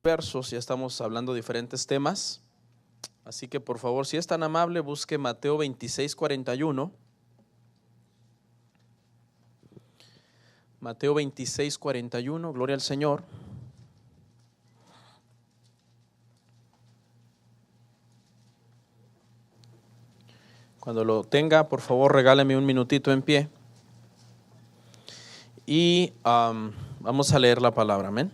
dispersos, ya estamos hablando de diferentes temas. Así que por favor, si es tan amable, busque Mateo 26:41. Mateo 26:41, gloria al Señor. Cuando lo tenga, por favor, regáleme un minutito en pie. Y vamos a leer la palabra, amén.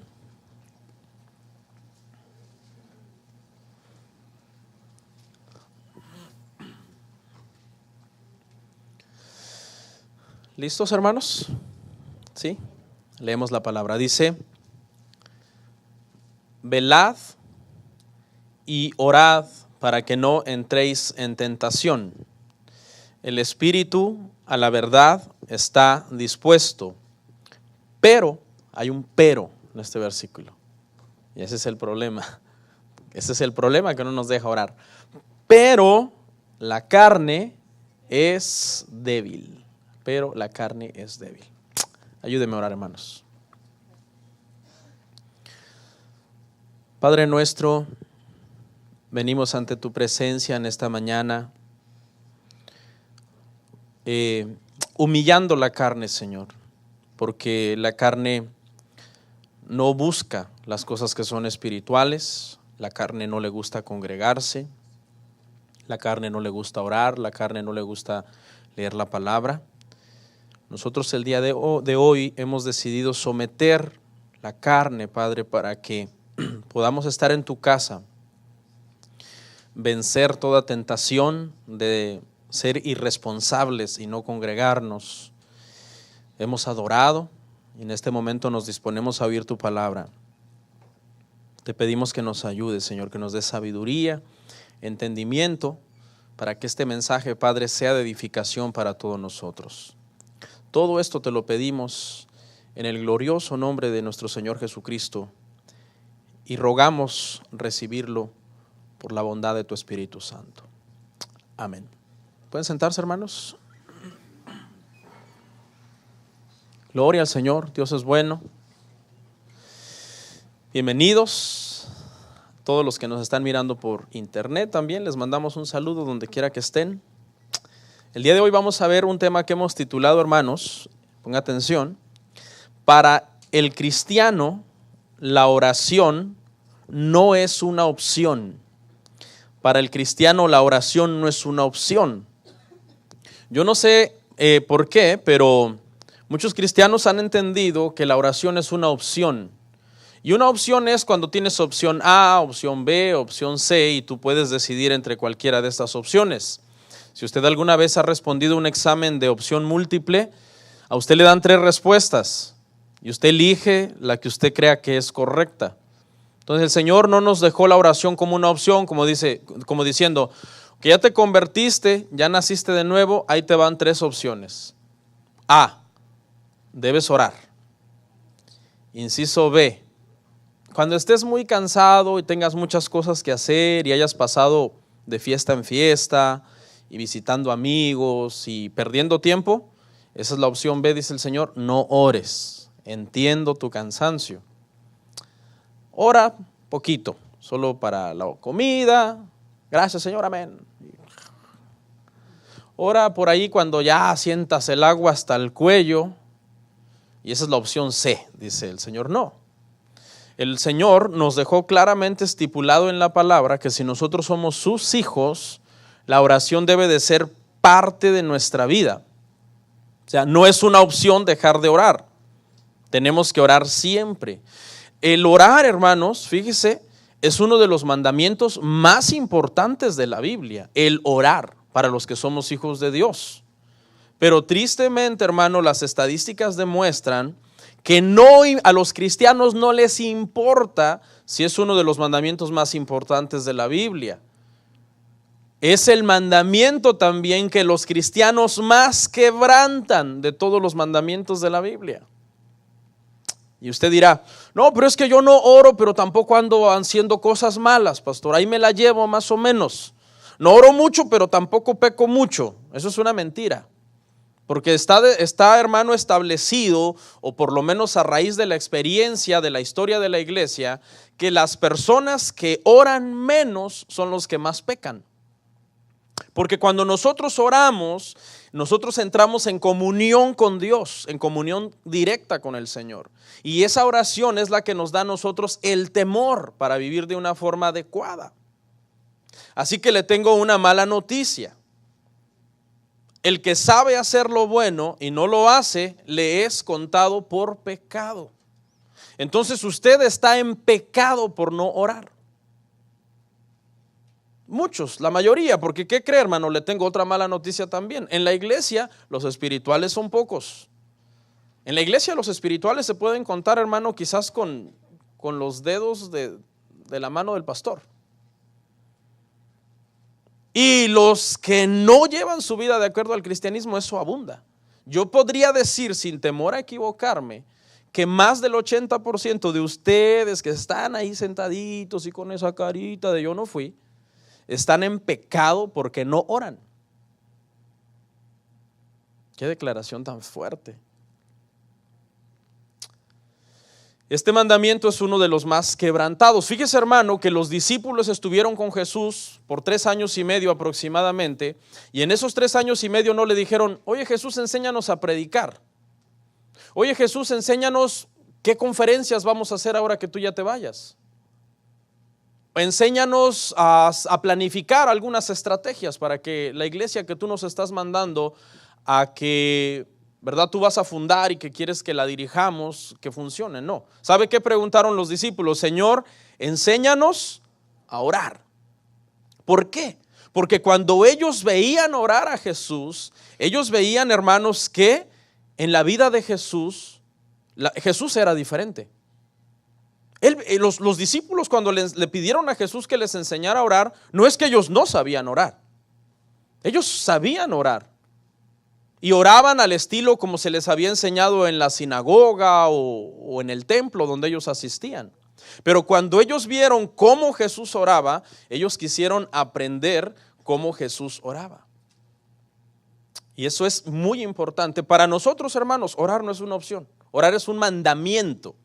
¿Listos, hermanos? Sí, leemos la palabra. Dice: velad y orad para que no entréis en tentación. El espíritu a la verdad está dispuesto, pero hay un pero en este versículo. Y ese es el problema. Ese es el problema que no nos deja orar. Pero la carne es débil. Pero la carne es débil. Ayúdeme a orar, hermanos. Padre nuestro, venimos ante tu presencia en esta mañana, humillando la carne, Señor, porque la carne no busca las cosas que son espirituales, la carne no le gusta congregarse, la carne no le gusta orar, la carne no le gusta leer la palabra. Nosotros el día de hoy hemos decidido someter la carne, Padre, para que podamos estar en tu casa, vencer toda tentación de ser irresponsables y no congregarnos. Hemos adorado y en este momento nos disponemos a oír tu palabra. Te pedimos que nos ayudes, Señor, que nos des sabiduría, entendimiento, para que este mensaje, Padre, sea de edificación para todos nosotros. Todo esto te lo pedimos en el glorioso nombre de nuestro Señor Jesucristo y rogamos recibirlo por la bondad de tu Espíritu Santo. Amén. ¿Pueden sentarse, hermanos? Gloria al Señor, Dios es bueno. Bienvenidos todos los que nos están mirando por internet también, les mandamos un saludo donde quiera que estén. El día de hoy vamos a ver un tema que hemos titulado, hermanos, ponga atención: para el cristiano la oración no es una opción. Para el cristiano la oración no es una opción. Yo no sé por qué, pero muchos cristianos han entendido que la oración es una opción. Y una opción es cuando tienes opción A, opción B, opción C, y tú puedes decidir entre cualquiera de estas opciones. Si usted alguna vez ha respondido un examen de opción múltiple, a usted le dan 3 respuestas y usted elige la que usted crea que es correcta. Entonces el Señor no nos dejó la oración como una opción, como diciendo que ya te convertiste, ya naciste de nuevo, ahí te van 3 opciones. A, debes orar. Inciso B, cuando estés muy cansado y tengas muchas cosas que hacer y hayas pasado de fiesta en fiesta y visitando amigos y perdiendo tiempo, esa es la opción B, dice el Señor, no ores, entiendo tu cansancio. Ora poquito, solo para la comida, gracias Señor, amén. Ora por ahí cuando ya sientas el agua hasta el cuello, y esa es la opción C, dice el Señor, no. El Señor nos dejó claramente estipulado en la palabra que si nosotros somos sus hijos, la oración debe de ser parte de nuestra vida. O sea, no es una opción dejar de orar. Tenemos que orar siempre. El orar, hermanos, fíjese, es uno de los mandamientos más importantes de la Biblia, el orar para los que somos hijos de Dios. Pero tristemente, hermano, las estadísticas demuestran que a los cristianos no les importa si es uno de los mandamientos más importantes de la Biblia. Es el mandamiento también que los cristianos más quebrantan de todos los mandamientos de la Biblia. Y usted dirá, no, pero es que yo no oro, pero tampoco ando haciendo cosas malas, pastor, ahí me la llevo más o menos. No oro mucho, pero tampoco peco mucho. Eso es una mentira. Porque está, hermano, establecido, o por lo menos a raíz de la experiencia de la historia de la iglesia, que las personas que oran menos son los que más pecan. Porque cuando nosotros oramos, nosotros entramos en comunión con Dios, en comunión directa con el Señor. Y esa oración es la que nos da a nosotros el temor para vivir de una forma adecuada. Así que le tengo una mala noticia. El que sabe hacer lo bueno y no lo hace, le es contado por pecado. Entonces usted está en pecado por no orar. Muchos, la mayoría, porque ¿qué cree, hermano? Le tengo otra mala noticia también. En la iglesia los espirituales son pocos. En la iglesia los espirituales se pueden contar, hermano, quizás con los dedos de la mano del pastor. Y los que no llevan su vida de acuerdo al cristianismo, eso abunda. Yo podría decir, sin temor a equivocarme, que más del 80% de ustedes que están ahí sentaditos y con esa carita de yo no fui, están en pecado porque no oran. Qué declaración tan fuerte. Este mandamiento es uno de los más quebrantados. Fíjese, hermano, que los discípulos estuvieron con Jesús por 3 años y medio aproximadamente, y en esos 3 años y medio no le dijeron: oye Jesús, enséñanos a predicar. Oye Jesús, enséñanos qué conferencias vamos a hacer ahora que tú ya te vayas. Enséñanos a planificar algunas estrategias para que la iglesia que tú nos estás mandando a que, ¿verdad?, tú vas a fundar y que quieres que la dirijamos, que funcione. No. ¿Sabe qué preguntaron los discípulos? Señor, enséñanos a orar. ¿Por qué? Porque cuando ellos veían orar a Jesús, ellos veían, hermanos, que en la vida de Jesús, Jesús era diferente. Los discípulos, cuando le pidieron a Jesús que les enseñara a orar, no es que ellos no sabían orar. Ellos sabían orar. Y oraban al estilo como se les había enseñado en la sinagoga o en el templo donde ellos asistían. Pero cuando ellos vieron cómo Jesús oraba, ellos quisieron aprender cómo Jesús oraba. Y eso es muy importante. Para nosotros, hermanos, orar no es una opción. Orar es un mandamiento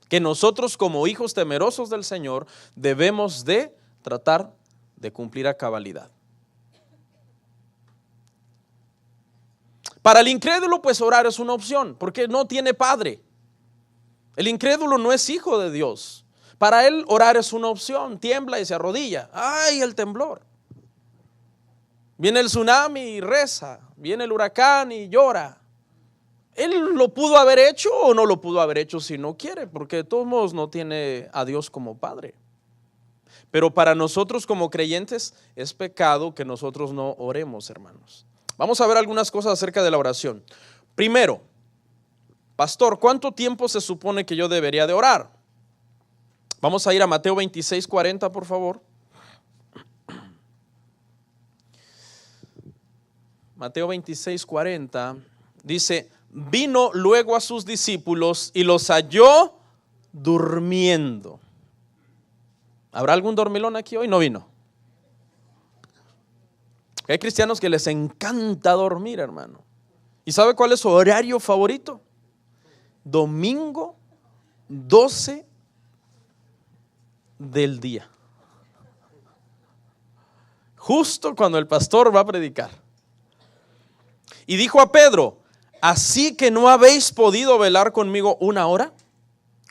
que nosotros, como hijos temerosos del Señor, debemos de tratar de cumplir a cabalidad. Para el incrédulo, pues orar es una opción, porque no tiene padre. El incrédulo no es hijo de Dios. Para él orar es una opción, tiembla y se arrodilla. ¡Ay, el temblor! Viene el tsunami y reza, viene el huracán y llora. Él lo pudo haber hecho o no lo pudo haber hecho si no quiere, porque de todos modos no tiene a Dios como padre. Pero para nosotros como creyentes es pecado que nosotros no oremos, hermanos. Vamos a ver algunas cosas acerca de la oración. Primero, pastor, ¿cuánto tiempo se supone que yo debería de orar? Vamos a ir a Mateo 26:40, por favor. Mateo 26:40 dice: vino luego a sus discípulos y los halló durmiendo. ¿Habrá algún dormilón aquí hoy? No vino. Hay cristianos que les encanta dormir, hermano. ¿Y sabe cuál es su horario favorito? Domingo 12 del día. Justo cuando el pastor va a predicar. Y dijo a Pedro: ¿así que no habéis podido velar conmigo 1 hora?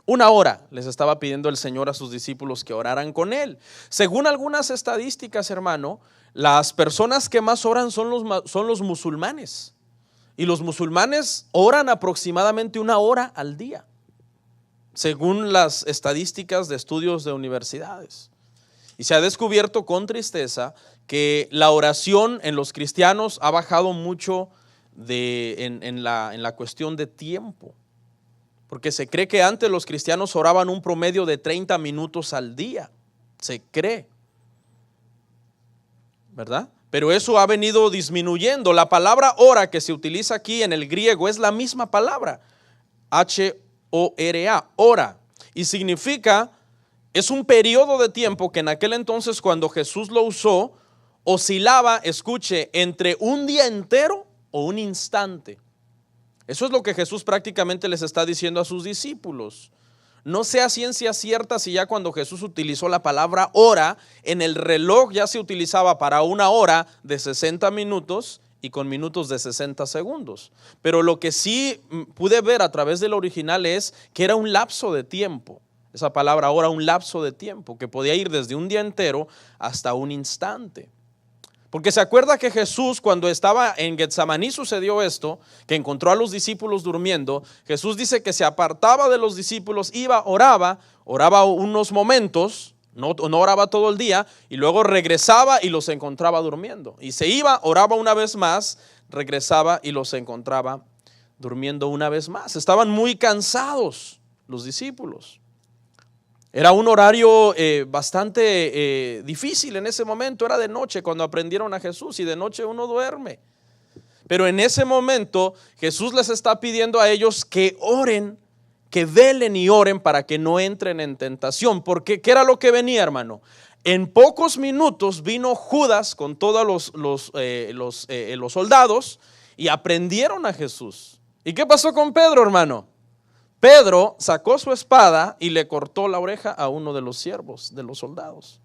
1 hora les estaba pidiendo el Señor a sus discípulos que oraran con Él. Según algunas estadísticas, hermano, las personas que más oran son los musulmanes. Y los musulmanes oran aproximadamente 1 hora al día, según las estadísticas de estudios de universidades. Y se ha descubierto con tristeza que la oración en los cristianos ha bajado mucho en la cuestión de tiempo, porque se cree que antes los cristianos oraban un promedio de 30 minutos al día, se cree, ¿verdad? Pero eso ha venido disminuyendo. La palabra hora que se utiliza aquí en el griego es la misma palabra, H-O-R-A, hora, y significa, es un periodo de tiempo que en aquel entonces, cuando Jesús lo usó, oscilaba, escuche, entre un día entero o un instante. Eso es lo que Jesús prácticamente les está diciendo a sus discípulos. No sea ciencia cierta si ya cuando Jesús utilizó la palabra hora, en el reloj ya se utilizaba para una hora de 60 minutos y con minutos de 60 segundos. Pero lo que sí pude ver a través del original es que era un lapso de tiempo. Esa palabra hora, un lapso de tiempo, que podía ir desde un día entero hasta un instante. Porque se acuerda que Jesús, cuando estaba en Getsemaní, sucedió esto, que encontró a los discípulos durmiendo. Jesús dice que se apartaba de los discípulos, iba, oraba unos momentos, no oraba todo el día, y luego regresaba y los encontraba durmiendo. Y se iba, oraba una vez más, regresaba y los encontraba durmiendo una vez más. Estaban muy cansados los discípulos. Era un horario bastante difícil en ese momento, era de noche cuando aprendieron a Jesús, y de noche uno duerme. Pero en ese momento Jesús les está pidiendo a ellos que oren, que velen y oren para que no entren en tentación. Porque ¿qué era lo que venía, hermano? En pocos minutos vino Judas con todos los soldados y aprendieron a Jesús. ¿Y qué pasó con Pedro, hermano? Pedro sacó su espada y le cortó la oreja a uno de los siervos, de los soldados.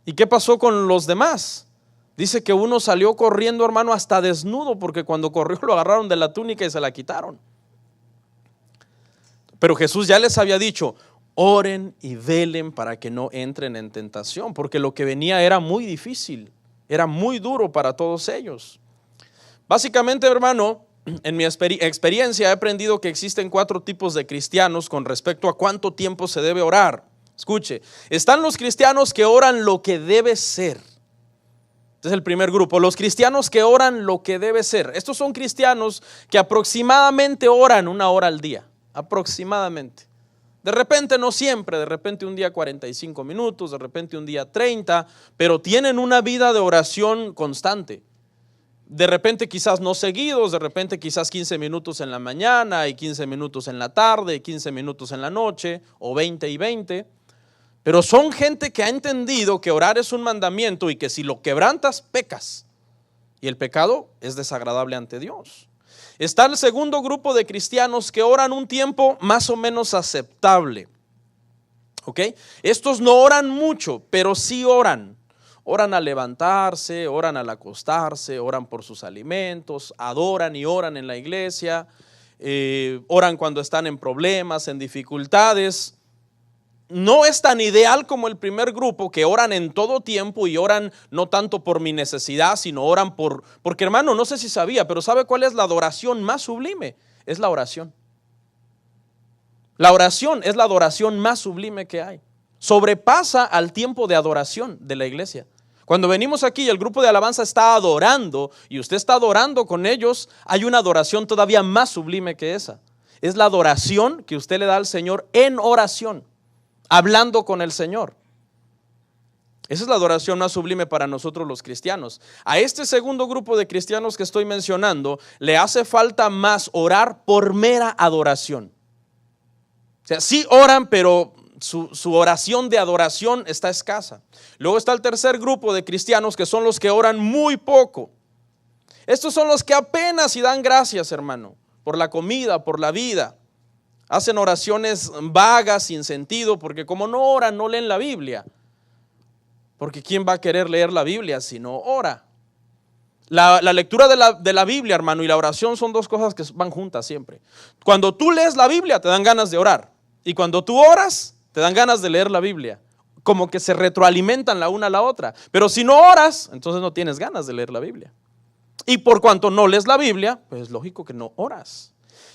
¿Y qué pasó con los demás? Dice que uno salió corriendo, hermano, hasta desnudo, porque cuando corrió lo agarraron de la túnica y se la quitaron. Pero Jesús ya les había dicho, oren y velen para que no entren en tentación, porque lo que venía era muy difícil, era muy duro para todos ellos. Básicamente, hermano, en mi experiencia he aprendido que existen 4 tipos de cristianos con respecto a cuánto tiempo se debe orar. Escuche, están los cristianos que oran lo que debe ser. Este es el primer grupo, los cristianos que oran lo que debe ser. Estos son cristianos que aproximadamente oran 1 hora al día, aproximadamente. De repente no siempre, de repente un día 45 minutos, de repente un día 30, pero tienen una vida de oración constante. De repente quizás no seguidos, de repente quizás 15 minutos en la mañana y 15 minutos en la tarde y 15 minutos en la noche, o 20 y 20. Pero son gente que ha entendido que orar es un mandamiento y que si lo quebrantas, pecas. Y el pecado es desagradable ante Dios. Está el segundo grupo de cristianos que oran un tiempo más o menos aceptable. ¿Ok? Estos no oran mucho, pero sí oran. Oran al levantarse, oran al acostarse, oran por sus alimentos, adoran y oran en la iglesia, oran cuando están en problemas, en dificultades. No es tan ideal como el primer grupo, que oran en todo tiempo y oran no tanto por mi necesidad, sino oran porque, hermano, no sé si sabía, pero ¿sabe cuál es la adoración más sublime? Es la oración. La oración es la adoración más sublime que hay. Sobrepasa al tiempo de adoración de la iglesia. Cuando venimos aquí y el grupo de alabanza está adorando y usted está adorando con ellos, hay una adoración todavía más sublime que esa. Es la adoración que usted le da al Señor en oración, hablando con el Señor. Esa es la adoración más sublime para nosotros los cristianos. A este segundo grupo de cristianos que estoy mencionando, le hace falta más orar por mera adoración. O sea, sí oran, pero su oración de adoración está escasa. Luego está el tercer grupo de cristianos, que son los que oran muy poco. Estos son los que apenas y dan gracias, hermano, por la comida, por la vida. Hacen oraciones vagas, sin sentido, porque como no oran, no leen la Biblia. Porque ¿quién va a querer leer la Biblia si no ora? La lectura de la Biblia, hermano, y la oración son 2 cosas que van juntas siempre. Cuando tú lees la Biblia, te dan ganas de orar. Y cuando tú oras, te dan ganas de leer la Biblia. Como que se retroalimentan la una a la otra. Pero si no oras, entonces no tienes ganas de leer la Biblia. Y por cuanto no lees la Biblia, pues es lógico que no oras.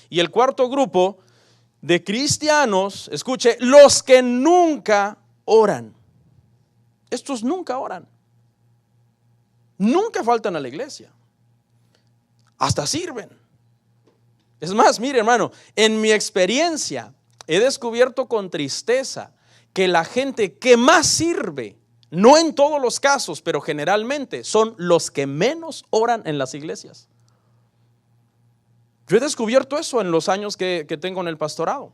Y el cuarto grupo de cristianos, escuche, los que nunca oran. Estos nunca oran. Nunca faltan a la iglesia. Hasta sirven. Es más, mire, hermano, en mi experiencia he descubierto con tristeza que la gente que más sirve, no en todos los casos, pero generalmente, son los que menos oran en las iglesias. Yo he descubierto eso en los años que tengo en el pastorado.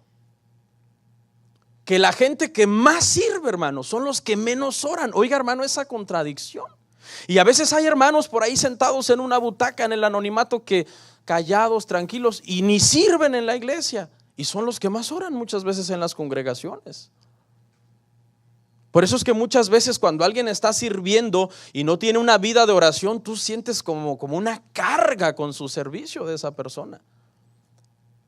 Que la gente que más sirve, hermano, son los que menos oran. Oiga, hermano, esa contradicción. Y a veces hay hermanos por ahí sentados en una butaca en el anonimato que callados, tranquilos y ni sirven en la iglesia. Y son los que más oran muchas veces en las congregaciones. Por eso es que muchas veces cuando alguien está sirviendo y no tiene una vida de oración, tú sientes como una carga con su servicio de esa persona.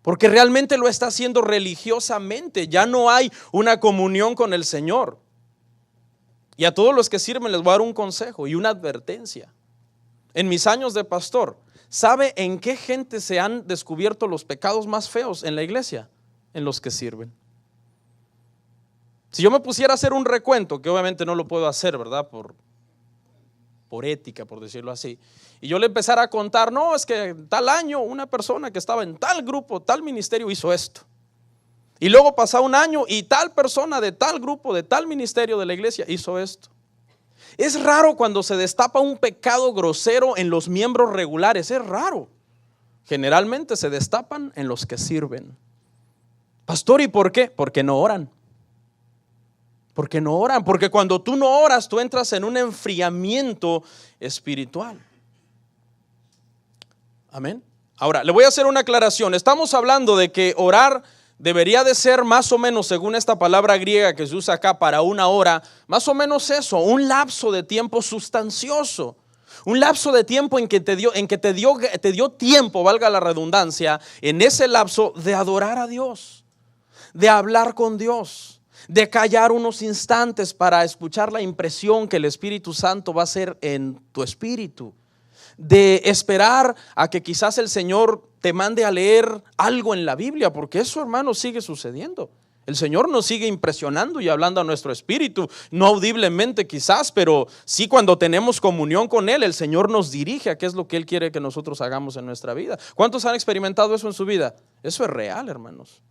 Porque realmente lo está haciendo religiosamente, ya no hay una comunión con el Señor. Y a todos los que sirven les voy a dar un consejo y una advertencia. En mis años de pastor, ¿sabe en qué gente se han descubierto los pecados más feos en la iglesia? En los que sirven. Si yo me pusiera a hacer un recuento, que obviamente no lo puedo hacer, ¿verdad? Por ética, por decirlo así. Y yo le empezara a contar, no, es que tal año una persona que estaba en tal grupo, tal ministerio hizo esto. Y luego pasó un año y tal persona de tal grupo, de tal ministerio de la iglesia hizo esto. Es raro cuando se destapa un pecado grosero en los miembros regulares, es raro. Generalmente se destapan en los que sirven. Pastor, ¿y por qué? Porque no oran. Porque no oran, porque cuando tú no oras, tú entras en un enfriamiento espiritual. Amén. Ahora, le voy a hacer una aclaración. Estamos hablando de que orar debería de ser más o menos, según esta palabra griega que se usa acá para una hora, más o menos eso, un lapso de tiempo sustancioso. Un lapso de tiempo en que te dio tiempo, valga la redundancia, en ese lapso de adorar a Dios, de hablar con Dios, de callar unos instantes para escuchar la impresión que el Espíritu Santo va a hacer en tu espíritu, de esperar a que quizás el Señor te mande a leer algo en la Biblia, porque eso, hermano, sigue sucediendo. El Señor nos sigue impresionando y hablando a nuestro espíritu, no audiblemente quizás, pero sí cuando tenemos comunión con Él, el Señor nos dirige a qué es lo que Él quiere que nosotros hagamos en nuestra vida. ¿Cuántos han experimentado eso en su vida? Eso es real, hermanos.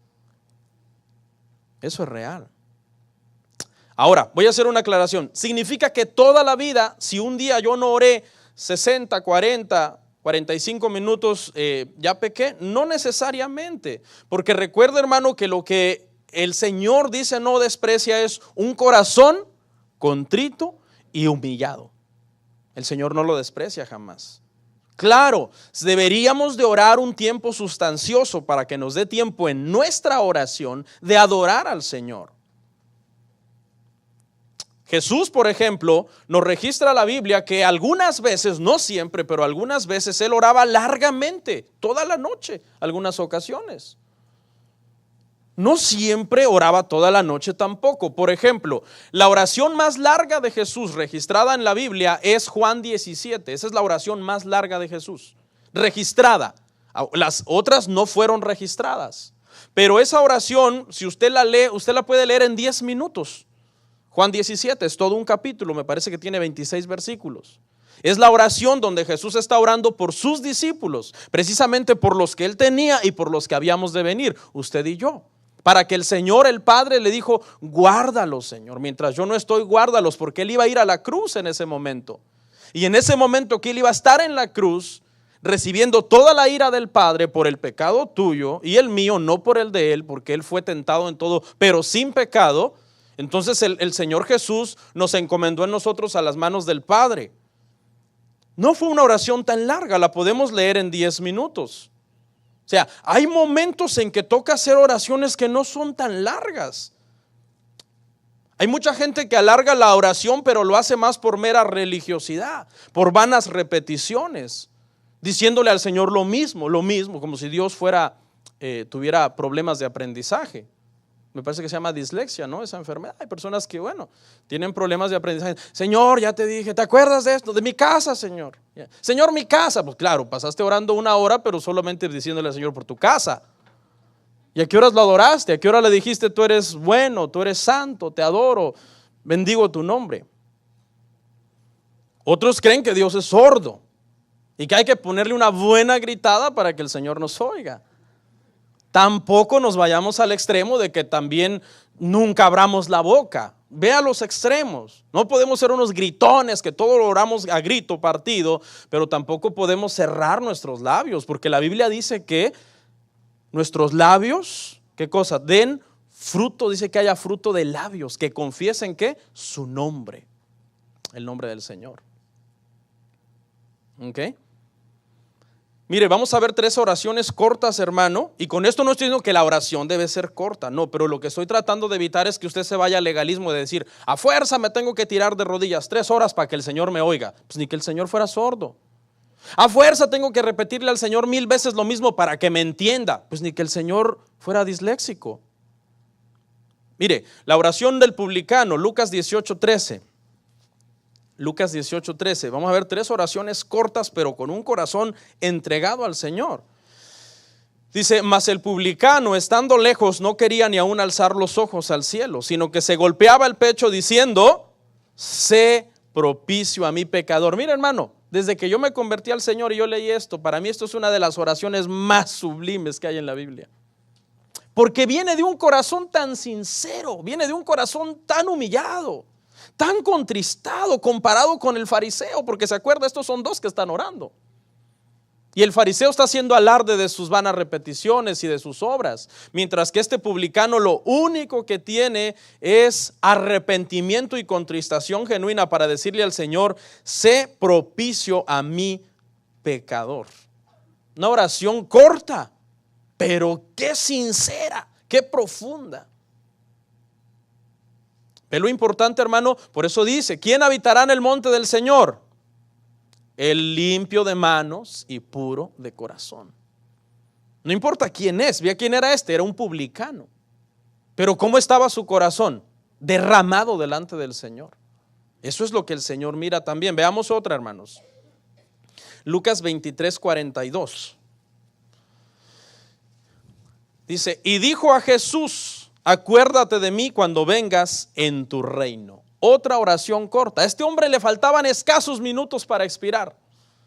Eso es real. Ahora, voy a hacer una aclaración. Significa que toda la vida, si un día yo no oré 60, 40, 45 minutos, ya pequé. No necesariamente, porque recuerda, hermano, que lo que el Señor dice no desprecia es un corazón contrito y humillado. El Señor no lo desprecia jamás. Claro, deberíamos de orar un tiempo sustancioso para que nos dé tiempo en nuestra oración de adorar al Señor. Jesús, por ejemplo, nos registra la Biblia que algunas veces, no siempre, pero algunas veces Él oraba largamente, toda la noche, algunas ocasiones. No siempre oraba toda la noche tampoco. Por ejemplo, la oración más larga de Jesús registrada en la Biblia es Juan 17. Esa es la oración más larga de Jesús, registrada. Las otras no fueron registradas. Pero esa oración, si usted la lee, usted la puede leer en 10 minutos. Juan 17 es todo un capítulo, me parece que tiene 26 versículos. Es la oración donde Jesús está orando por sus discípulos, precisamente por los que Él tenía y por los que habíamos de venir, usted y yo. Para que el Señor, el Padre, le dijo, guárdalos, Señor, mientras yo no estoy, guárdalos, porque Él iba a ir a la cruz en ese momento. Y en ese momento que Él iba a estar en la cruz, recibiendo toda la ira del Padre por el pecado tuyo y el mío, no por el de Él, porque Él fue tentado en todo, pero sin pecado. Entonces el Señor Jesús nos encomendó en nosotros a las manos del Padre. No fue una oración tan larga, la podemos leer en 10 minutos. O sea, hay momentos en que toca hacer oraciones que no son tan largas. Hay mucha gente que alarga la oración, pero lo hace más por mera religiosidad, por vanas repeticiones, diciéndole al Señor lo mismo, como si Dios tuviera problemas de aprendizaje. Me parece que se llama dislexia, ¿no? Esa enfermedad. Hay personas que, tienen problemas de aprendizaje. Señor, ya te dije, ¿te acuerdas de esto? De mi casa, Señor. Señor, mi casa. Pues claro, pasaste orando una hora, pero solamente diciéndole al Señor por tu casa. ¿Y a qué horas lo adoraste? ¿A qué hora le dijiste, tú eres bueno, tú eres santo, te adoro, bendigo tu nombre? Otros creen que Dios es sordo y que hay que ponerle una buena gritada para que el Señor nos oiga. Tampoco nos vayamos al extremo de que también nunca abramos la boca. Vea los extremos. No podemos ser unos gritones que todo lo oramos a grito partido, pero tampoco podemos cerrar nuestros labios, porque la Biblia dice que nuestros labios, ¿qué cosa? Den fruto, dice que haya fruto de labios, que confiesen que su nombre, el nombre del Señor. ¿Ok? Mire, vamos a ver 3 oraciones cortas, hermano, y con esto no estoy diciendo que la oración debe ser corta, no, pero lo que estoy tratando de evitar es que usted se vaya al legalismo de decir, a fuerza me tengo que tirar de rodillas 3 horas para que el Señor me oiga. Pues ni que el Señor fuera sordo. A fuerza tengo que repetirle al Señor 1000 veces lo mismo para que me entienda. Pues ni que el Señor fuera disléxico. Mire, la oración del publicano, Lucas 18:13. Lucas 18:13. Vamos a ver 3 oraciones cortas, pero con un corazón entregado al Señor. Dice, mas el publicano, estando lejos, no quería ni aún alzar los ojos al cielo, sino que se golpeaba el pecho diciendo, sé propicio a mi pecador. Mira, hermano, desde que yo me convertí al Señor y yo leí esto, para mí esto es una de las oraciones más sublimes que hay en la Biblia. Porque viene de un corazón tan sincero, viene de un corazón tan humillado, tan contristado comparado con el fariseo, porque se acuerda, estos son 2 que están orando. Y el fariseo está haciendo alarde de sus vanas repeticiones y de sus obras, mientras que este publicano lo único que tiene es arrepentimiento y contristación genuina para decirle al Señor, sé propicio a mi pecador. Una oración corta, pero qué sincera, qué profunda. ¿Ve lo importante, hermano? Por eso dice, ¿quién habitará en el monte del Señor? El limpio de manos y puro de corazón. No importa quién es, vea quién era era un publicano. Pero ¿cómo estaba su corazón? Derramado delante del Señor. Eso es lo que el Señor mira también. Veamos otra, hermanos. Lucas 23:42. Dice, y dijo a Jesús, acuérdate de mí cuando vengas en tu reino. Otra oración corta. A este hombre le faltaban escasos minutos para expirar.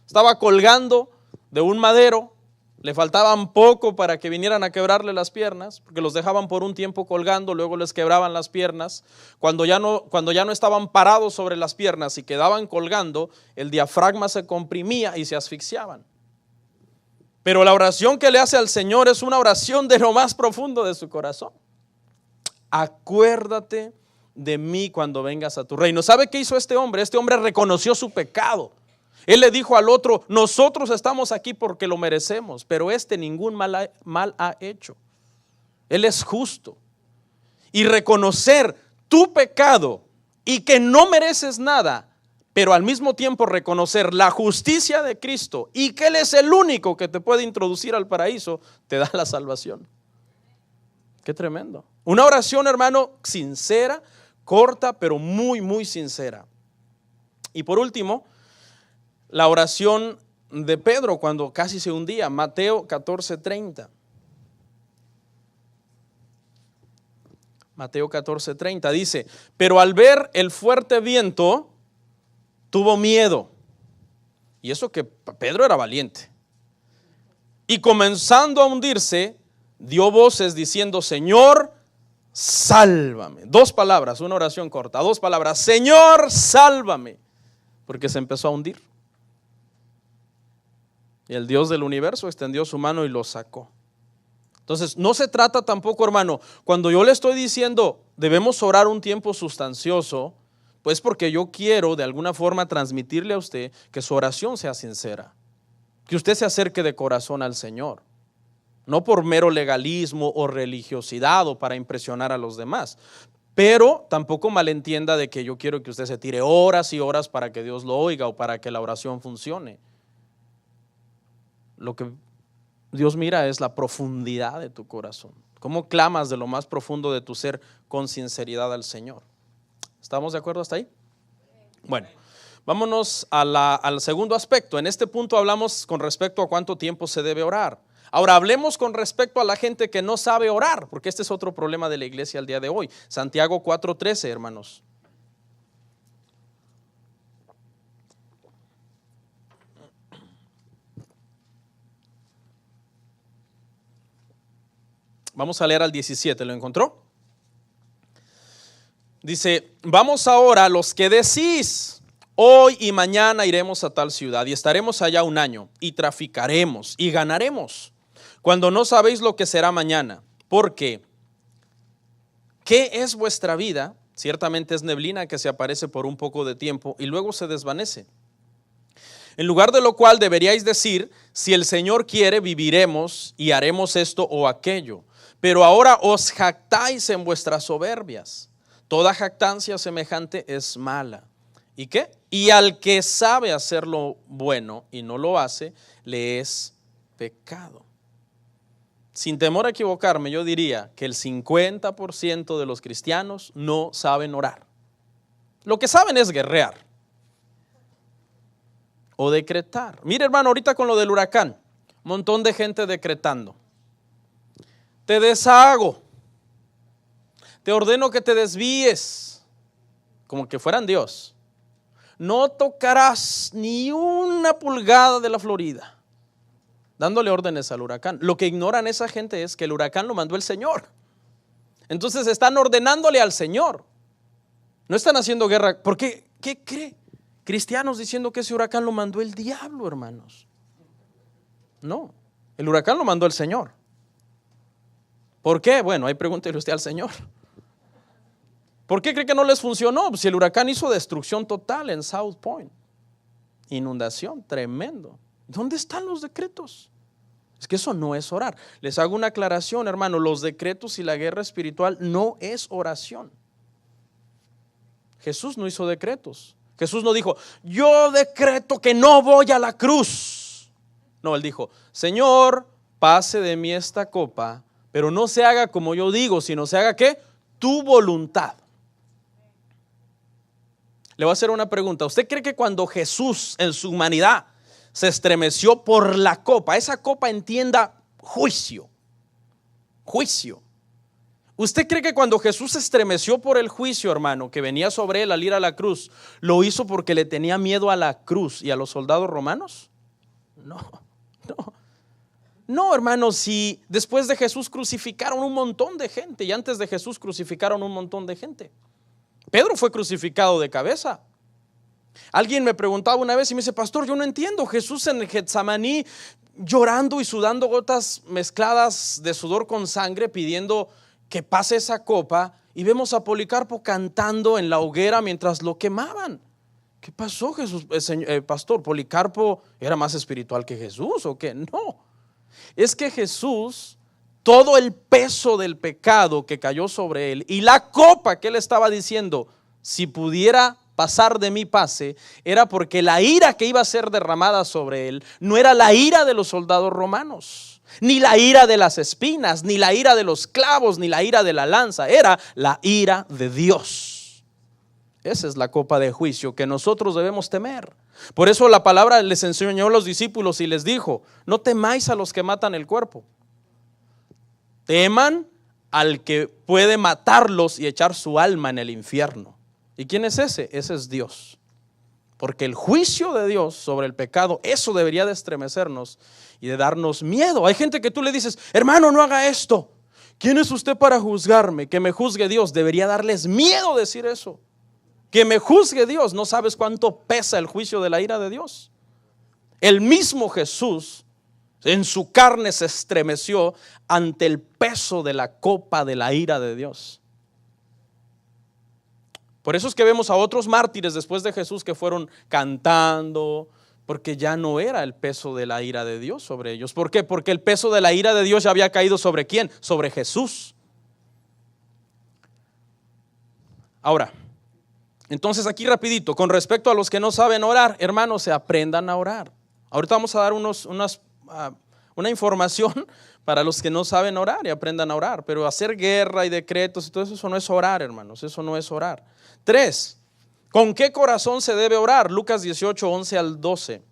Estaba colgando de un madero. Le faltaban poco para que vinieran a quebrarle las piernas, porque los dejaban por un tiempo colgando, luego les quebraban las piernas. Cuando ya no estaban parados sobre las piernas y quedaban colgando, el diafragma se comprimía y se asfixiaban. Pero la oración que le hace al Señor es una oración de lo más profundo de su corazón. Acuérdate de mí cuando vengas a tu reino. ¿Sabe qué hizo este hombre? Este hombre reconoció su pecado. Él le dijo al otro, nosotros estamos aquí porque lo merecemos, pero este ningún mal ha hecho. Él es justo. Y reconocer tu pecado y que no mereces nada, pero al mismo tiempo reconocer la justicia de Cristo y que Él es el único que te puede introducir al paraíso, te da la salvación. Qué tremendo. Una oración, hermano, sincera, corta, pero muy, muy sincera. Y por último, la oración de Pedro cuando casi se hundía, Mateo 14:30. Mateo 14:30 dice, pero al ver el fuerte viento, tuvo miedo. Y eso que Pedro era valiente. Y comenzando a hundirse, dio voces diciendo, Señor, sálvame. 2 palabras, una oración corta, 2 palabras, Señor, sálvame. Porque se empezó a hundir. Y el Dios del universo extendió su mano y lo sacó. Entonces, no se trata tampoco, hermano, cuando yo le estoy diciendo, debemos orar un tiempo sustancioso, pues porque yo quiero de alguna forma transmitirle a usted que su oración sea sincera, que usted se acerque de corazón al Señor, no por mero legalismo o religiosidad o para impresionar a los demás, pero tampoco malentienda de que yo quiero que usted se tire horas y horas para que Dios lo oiga o para que la oración funcione. Lo que Dios mira es la profundidad de tu corazón, cómo clamas de lo más profundo de tu ser con sinceridad al Señor. ¿Estamos de acuerdo hasta ahí? Bueno, vámonos al segundo aspecto. En este punto hablamos con respecto a cuánto tiempo se debe orar. Ahora hablemos con respecto a la gente que no sabe orar, porque este es otro problema de la iglesia al día de hoy. Santiago 4:13, hermanos. Vamos a leer al 17, ¿lo encontró? Dice, vamos ahora los que decís, hoy y mañana iremos a tal ciudad y estaremos allá un año y traficaremos y ganaremos, cuando no sabéis lo que será mañana. Porque, ¿qué es vuestra vida? Ciertamente es neblina que se aparece por un poco de tiempo y luego se desvanece. En lugar de lo cual deberíais decir, si el Señor quiere, viviremos y haremos esto o aquello. Pero ahora os jactáis en vuestras soberbias. Toda jactancia semejante es mala. ¿Y qué? Y al que sabe hacer lo bueno y no lo hace, le es pecado. Sin temor a equivocarme, yo diría que el 50% de los cristianos no saben orar. Lo que saben es guerrear o decretar. Mire, hermano, ahorita con lo del huracán, un montón de gente decretando. Te deshago, te ordeno que te desvíes, como que fueran Dios. No tocarás ni una pulgada de la Florida, dándole órdenes al huracán. Lo que ignoran esa gente es que el huracán lo mandó el Señor. Entonces están ordenándole al Señor. No están haciendo guerra. ¿Por qué? ¿Qué cree? Cristianos diciendo que ese huracán lo mandó el diablo, hermanos. No, el huracán lo mandó el Señor. ¿Por qué? Bueno, ahí pregúntele usted al Señor. ¿Por qué cree que no les funcionó? Si el huracán hizo destrucción total en South Point, inundación, tremendo. ¿Dónde están los decretos? Es que eso no es orar. Les hago una aclaración, hermano, los decretos y la guerra espiritual no es oración. Jesús no hizo decretos. Jesús no dijo, yo decreto que no voy a la cruz. No, él dijo, Señor, pase de mí esta copa, pero no se haga como yo digo, sino se haga ¿qué? Tu voluntad. Le voy a hacer una pregunta. ¿Usted cree que cuando Jesús en su humanidad se estremeció por la copa, esa copa entienda juicio? Juicio. ¿Usted cree que cuando Jesús se estremeció por el juicio, hermano, que venía sobre él al ir a la cruz, lo hizo porque le tenía miedo a la cruz y a los soldados romanos? No, hermano, si después de Jesús crucificaron un montón de gente y antes de Jesús crucificaron un montón de gente. Pedro fue crucificado de cabeza. Alguien me preguntaba una vez y me dice, pastor, yo no entiendo, Jesús en el Getsemaní llorando y sudando gotas mezcladas de sudor con sangre pidiendo que pase esa copa, y vemos a Policarpo cantando en la hoguera mientras lo quemaban. ¿Qué pasó, Jesús? Pastor, ¿Policarpo era más espiritual que Jesús o qué? No, es que Jesús, todo el peso del pecado que cayó sobre él y la copa que él estaba diciendo, si pudiera pasar de mí pase, era porque la ira que iba a ser derramada sobre él no era la ira de los soldados romanos, ni la ira de las espinas, ni la ira de los clavos, ni la ira de la lanza, era la ira de Dios. Esa es la copa de juicio que nosotros debemos temer. Por eso la palabra les enseñó a los discípulos y les dijo, no temáis a los que matan el cuerpo, teman al que puede matarlos y echar su alma en el infierno. ¿Y quién es ese? Ese es Dios. Porque el juicio de Dios sobre el pecado, eso debería de estremecernos y de darnos miedo. Hay gente que tú le dices, hermano, no haga esto. ¿Quién es usted para juzgarme? Que me juzgue Dios. Debería darles miedo decir eso. Que me juzgue Dios. No sabes cuánto pesa el juicio de la ira de Dios. El mismo Jesús en su carne se estremeció ante el peso de la copa de la ira de Dios. Por eso es que vemos a otros mártires después de Jesús que fueron cantando, porque ya no era el peso de la ira de Dios sobre ellos. ¿Por qué? Porque el peso de la ira de Dios ya había caído ¿sobre quién? Sobre Jesús. Ahora, entonces aquí rapidito, con respecto a los que no saben orar, hermanos, se aprendan a orar. Ahorita vamos a dar una información para los que no saben orar y aprendan a orar. Pero hacer guerra y decretos y todo eso no es orar, hermanos, eso no es orar. 3, ¿con qué corazón se debe orar? Lucas 18, 11 al 12.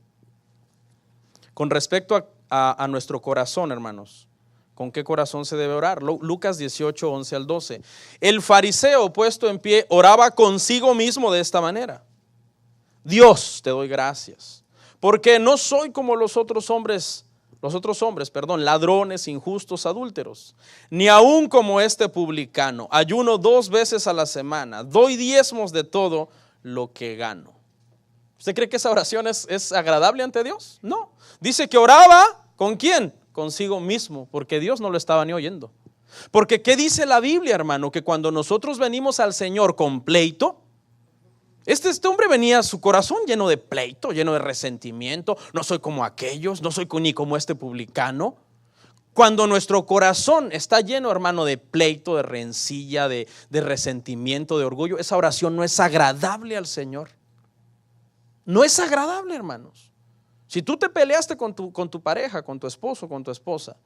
Con respecto a nuestro corazón, hermanos, ¿con qué corazón se debe orar? Lucas 18, 11 al 12. El fariseo puesto en pie oraba consigo mismo de esta manera: Dios, te doy gracias, porque no soy como los otros hombres, ladrones, injustos, adúlteros, ni aún como este publicano. Ayuno 2 veces a la semana, doy diezmos de todo lo que gano. ¿Usted cree que esa oración es agradable ante Dios? No. Dice que oraba, ¿con quién? Consigo mismo, porque Dios no lo estaba ni oyendo. Porque ¿qué dice la Biblia, hermano? Que cuando nosotros venimos al Señor con pleito, Este hombre venía, su corazón lleno de pleito, lleno de resentimiento. No soy como aquellos, no soy ni como este publicano. Cuando nuestro corazón está lleno, hermano, de pleito, de rencilla, de resentimiento, de orgullo, esa oración no es agradable al Señor. No es agradable, hermanos. Si tú te peleaste con tu pareja, con tu esposo, con tu esposa,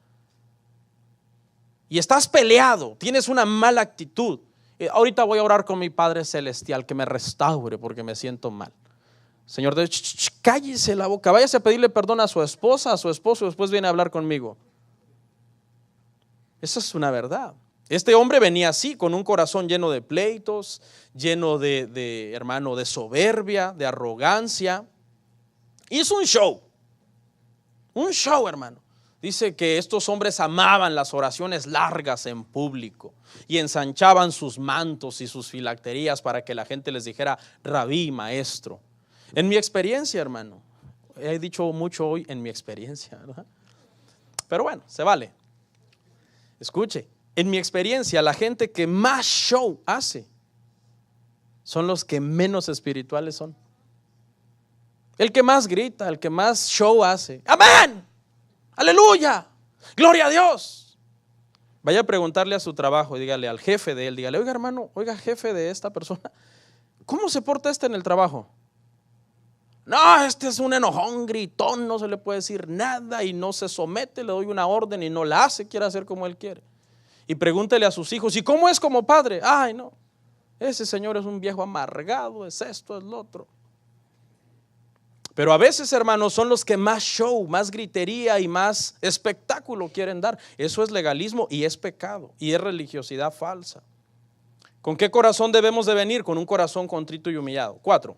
y estás peleado, tienes una mala actitud, ahorita voy a orar con mi Padre Celestial que me restaure porque me siento mal. Señor, cállese la boca, váyase a pedirle perdón a su esposa, a su esposo, y después viene a hablar conmigo. Esa es una verdad. Este hombre venía así, con un corazón lleno de pleitos, lleno hermano, de soberbia, de arrogancia. Hizo un show, hermano. Dice que estos hombres amaban las oraciones largas en público y ensanchaban sus mantos y sus filacterías para que la gente les dijera rabí, maestro. En mi experiencia, hermano, he dicho mucho hoy en mi experiencia, ¿verdad? Pero bueno, se vale. Escuche, en mi experiencia, la gente que más show hace son los que menos espirituales son. El que más grita, el que más show hace. ¡Amén! ¡Aleluya! ¡Gloria a Dios! Vaya a preguntarle a su trabajo y dígale al jefe de él, dígale, oiga hermano, oiga jefe de esta persona, ¿cómo se porta en el trabajo? No, este es un enojón, gritón, no se le puede decir nada y no se somete, le doy una orden y no la hace, quiere hacer como él quiere. Y pregúntele a sus hijos, ¿y cómo es como padre? Ay no, ese señor es un viejo amargado, es esto, es lo otro. Pero a veces, hermanos, son los que más show, más gritería y más espectáculo quieren dar. Eso es legalismo y es pecado y es religiosidad falsa. ¿Con qué corazón debemos de venir? Con un corazón contrito y humillado. 4.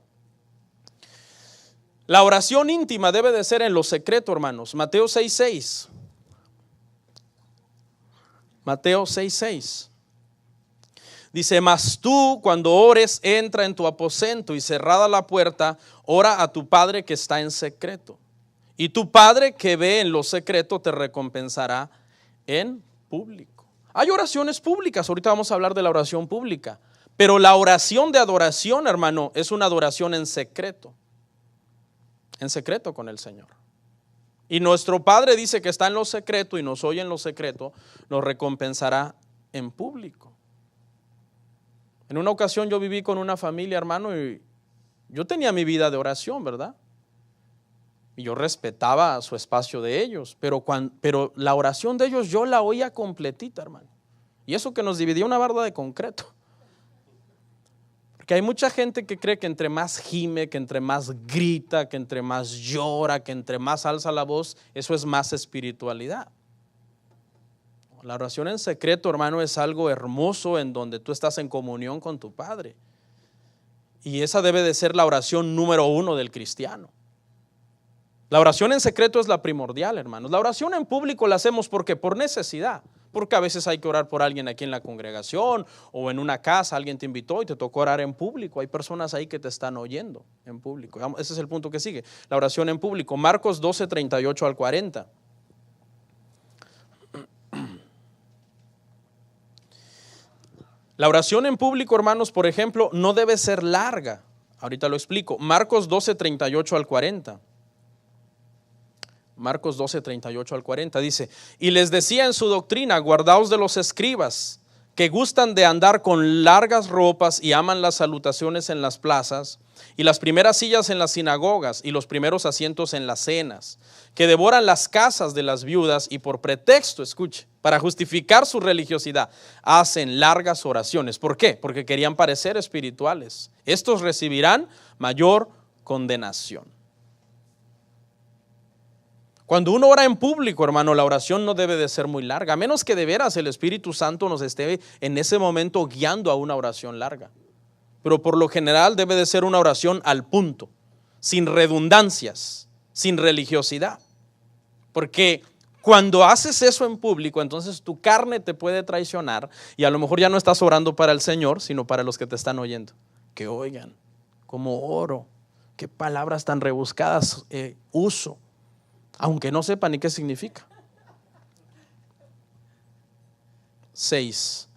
La oración íntima debe de ser en lo secreto, hermanos. Mateo 6:6. Mateo 6:6. Dice, mas tú cuando ores, entra en tu aposento y cerrada la puerta, ora a tu Padre que está en secreto. Y tu Padre que ve en lo secreto te recompensará en público. Hay oraciones públicas, ahorita vamos a hablar de la oración pública. Pero la oración de adoración, hermano, es una adoración en secreto con el Señor. Y nuestro Padre dice que está en lo secreto y nos oye en lo secreto, nos recompensará en público. En una ocasión yo viví con una familia, hermano, y yo tenía mi vida de oración, ¿verdad? Y yo respetaba su espacio de ellos, pero la oración de ellos yo la oía completita, hermano. Y eso que nos dividía una barda de concreto. Porque hay mucha gente que cree que entre más gime, que entre más grita, que entre más llora, que entre más alza la voz, eso es más espiritualidad. La oración en secreto, hermano, es algo hermoso en donde tú estás en comunión con tu Padre. Y esa debe de ser la oración número 1 del cristiano. La oración en secreto es la primordial, hermanos. La oración en público la hacemos porque por necesidad. Porque a veces hay que orar por alguien aquí en la congregación o en una casa, alguien te invitó y te tocó orar en público. Hay personas ahí que te están oyendo en público. Ese es el punto que sigue. La oración en público. Marcos 12, 38 al 40. La oración en público, hermanos, por ejemplo, no debe ser larga. Ahorita lo explico. Marcos 12, 38 al 40. Marcos 12, 38 al 40 dice, y les decía en su doctrina, guardaos de los escribas, que gustan de andar con largas ropas y aman las salutaciones en las plazas, y las primeras sillas en las sinagogas, y los primeros asientos en las cenas, que devoran las casas de las viudas, y por pretexto, escuche, para justificar su religiosidad, hacen largas oraciones. ¿Por qué? Porque querían parecer espirituales. Estos recibirán mayor condenación. Cuando uno ora en público, hermano, la oración no debe de ser muy larga, a menos que de veras el Espíritu Santo nos esté en ese momento guiando a una oración larga. Pero por lo general debe de ser una oración al punto, sin redundancias, sin religiosidad. Porque cuando haces eso en público, entonces tu carne te puede traicionar y a lo mejor ya no estás orando para el Señor, sino para los que te están oyendo. Que oigan, cómo oro, qué palabras tan rebuscadas uso. Aunque no sepa ni qué significa. 6.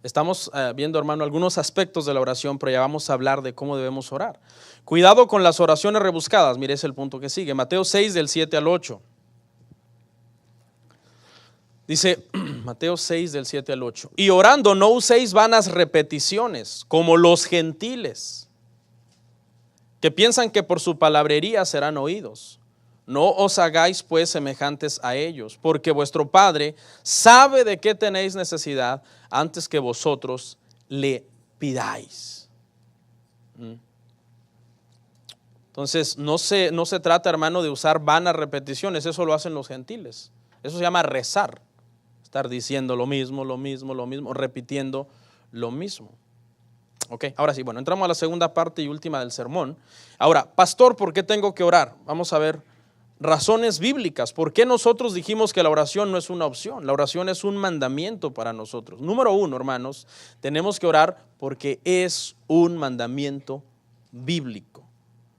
Estamos viendo, hermano, algunos aspectos de la oración, pero ya vamos a hablar de cómo debemos orar. Cuidado con las oraciones rebuscadas. Mire, ese es el punto que sigue. Mateo 6, del 7 al 8. Dice Mateo 6, del 7 al 8. Y orando no uséis vanas repeticiones, como los gentiles, que piensan que por su palabrería serán oídos. No os hagáis pues semejantes a ellos, porque vuestro Padre sabe de qué tenéis necesidad antes que vosotros le pidáis. Entonces no se trata, hermano, de usar vanas repeticiones. Eso lo hacen los gentiles. Eso se llama rezar. Estar diciendo lo mismo, repitiendo lo mismo. Ok, ahora sí, bueno, entramos a la segunda parte y última del sermón. Ahora, pastor, ¿por qué tengo que orar? Vamos a ver razones bíblicas. ¿Por qué nosotros dijimos que la oración no es una opción? La oración es un mandamiento para nosotros. Número uno, hermanos, tenemos que orar porque es un mandamiento bíblico,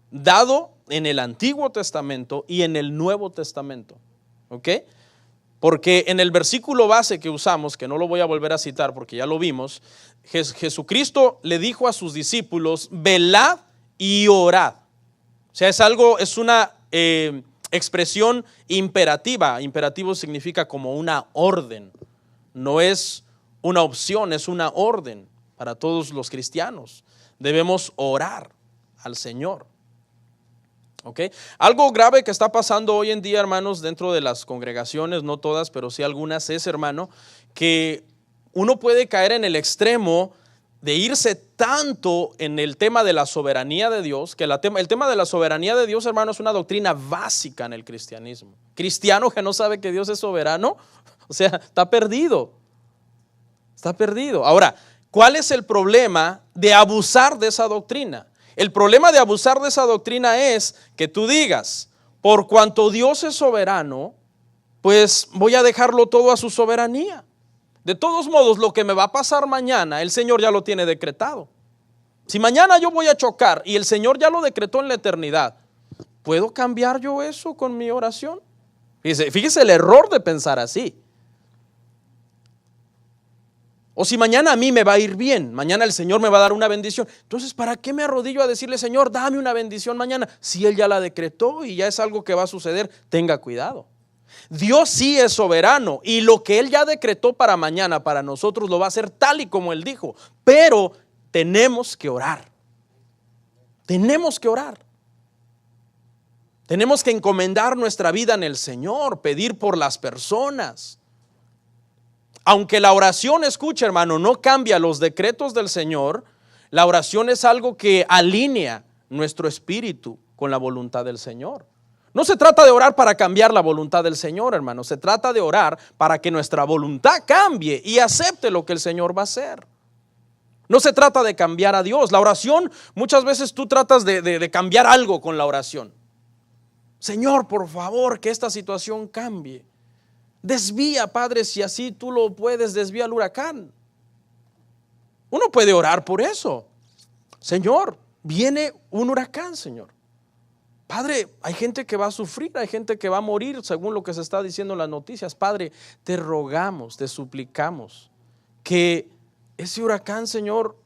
dado en el Antiguo Testamento y en el Nuevo Testamento. ¿Ok? Porque en el versículo base que usamos, que no lo voy a volver a citar porque ya lo vimos, Jesucristo le dijo a sus discípulos, velad y orad. O sea, es una expresión imperativa. Imperativo significa como una orden. No es una opción, es una orden para todos los cristianos. Debemos orar al Señor. Okay. Algo grave que está pasando hoy en día, hermanos, dentro de las congregaciones, no todas, pero sí algunas, es, hermano, que uno puede caer en el extremo de irse tanto en el tema de la soberanía de Dios, que el tema de la soberanía de Dios, hermano, es una doctrina básica en el cristianismo. Cristiano que no sabe que Dios es soberano, o sea, está perdido. Está perdido. Ahora, ¿cuál es el problema de abusar de esa doctrina? El problema de abusar de esa doctrina es que tú digas, por cuanto Dios es soberano, pues voy a dejarlo todo a su soberanía. De todos modos, lo que me va a pasar mañana, el Señor ya lo tiene decretado. Si mañana yo voy a chocar y el Señor ya lo decretó en la eternidad, ¿puedo cambiar yo eso con mi oración? Fíjese el error de pensar así. O si mañana a mí me va a ir bien, mañana el Señor me va a dar una bendición, entonces ¿para qué me arrodillo a decirle, Señor, dame una bendición mañana? Si Él ya la decretó y ya es algo que va a suceder, tenga cuidado. Dios sí es soberano y lo que Él ya decretó para mañana, para nosotros lo va a hacer tal y como Él dijo, pero tenemos que orar. Tenemos que orar. Tenemos que encomendar nuestra vida en el Señor, pedir por las personas. Aunque la oración, escucha, hermano, no cambia los decretos del Señor, la oración es algo que alinea nuestro espíritu con la voluntad del Señor. No se trata de orar para cambiar la voluntad del Señor, hermano. Se trata de orar para que nuestra voluntad cambie y acepte lo que el Señor va a hacer. No se trata de cambiar a Dios. La oración, muchas veces tú tratas de cambiar algo con la oración. Señor, por favor, que esta situación cambie. Desvía, Padre, si así tú lo puedes, desvía el huracán. Uno puede orar por eso. Señor, viene un huracán, Señor. Padre, hay gente que va a sufrir, hay gente que va a morir según lo que se está diciendo en las noticias. Padre, te rogamos, te suplicamos que ese huracán, Señor,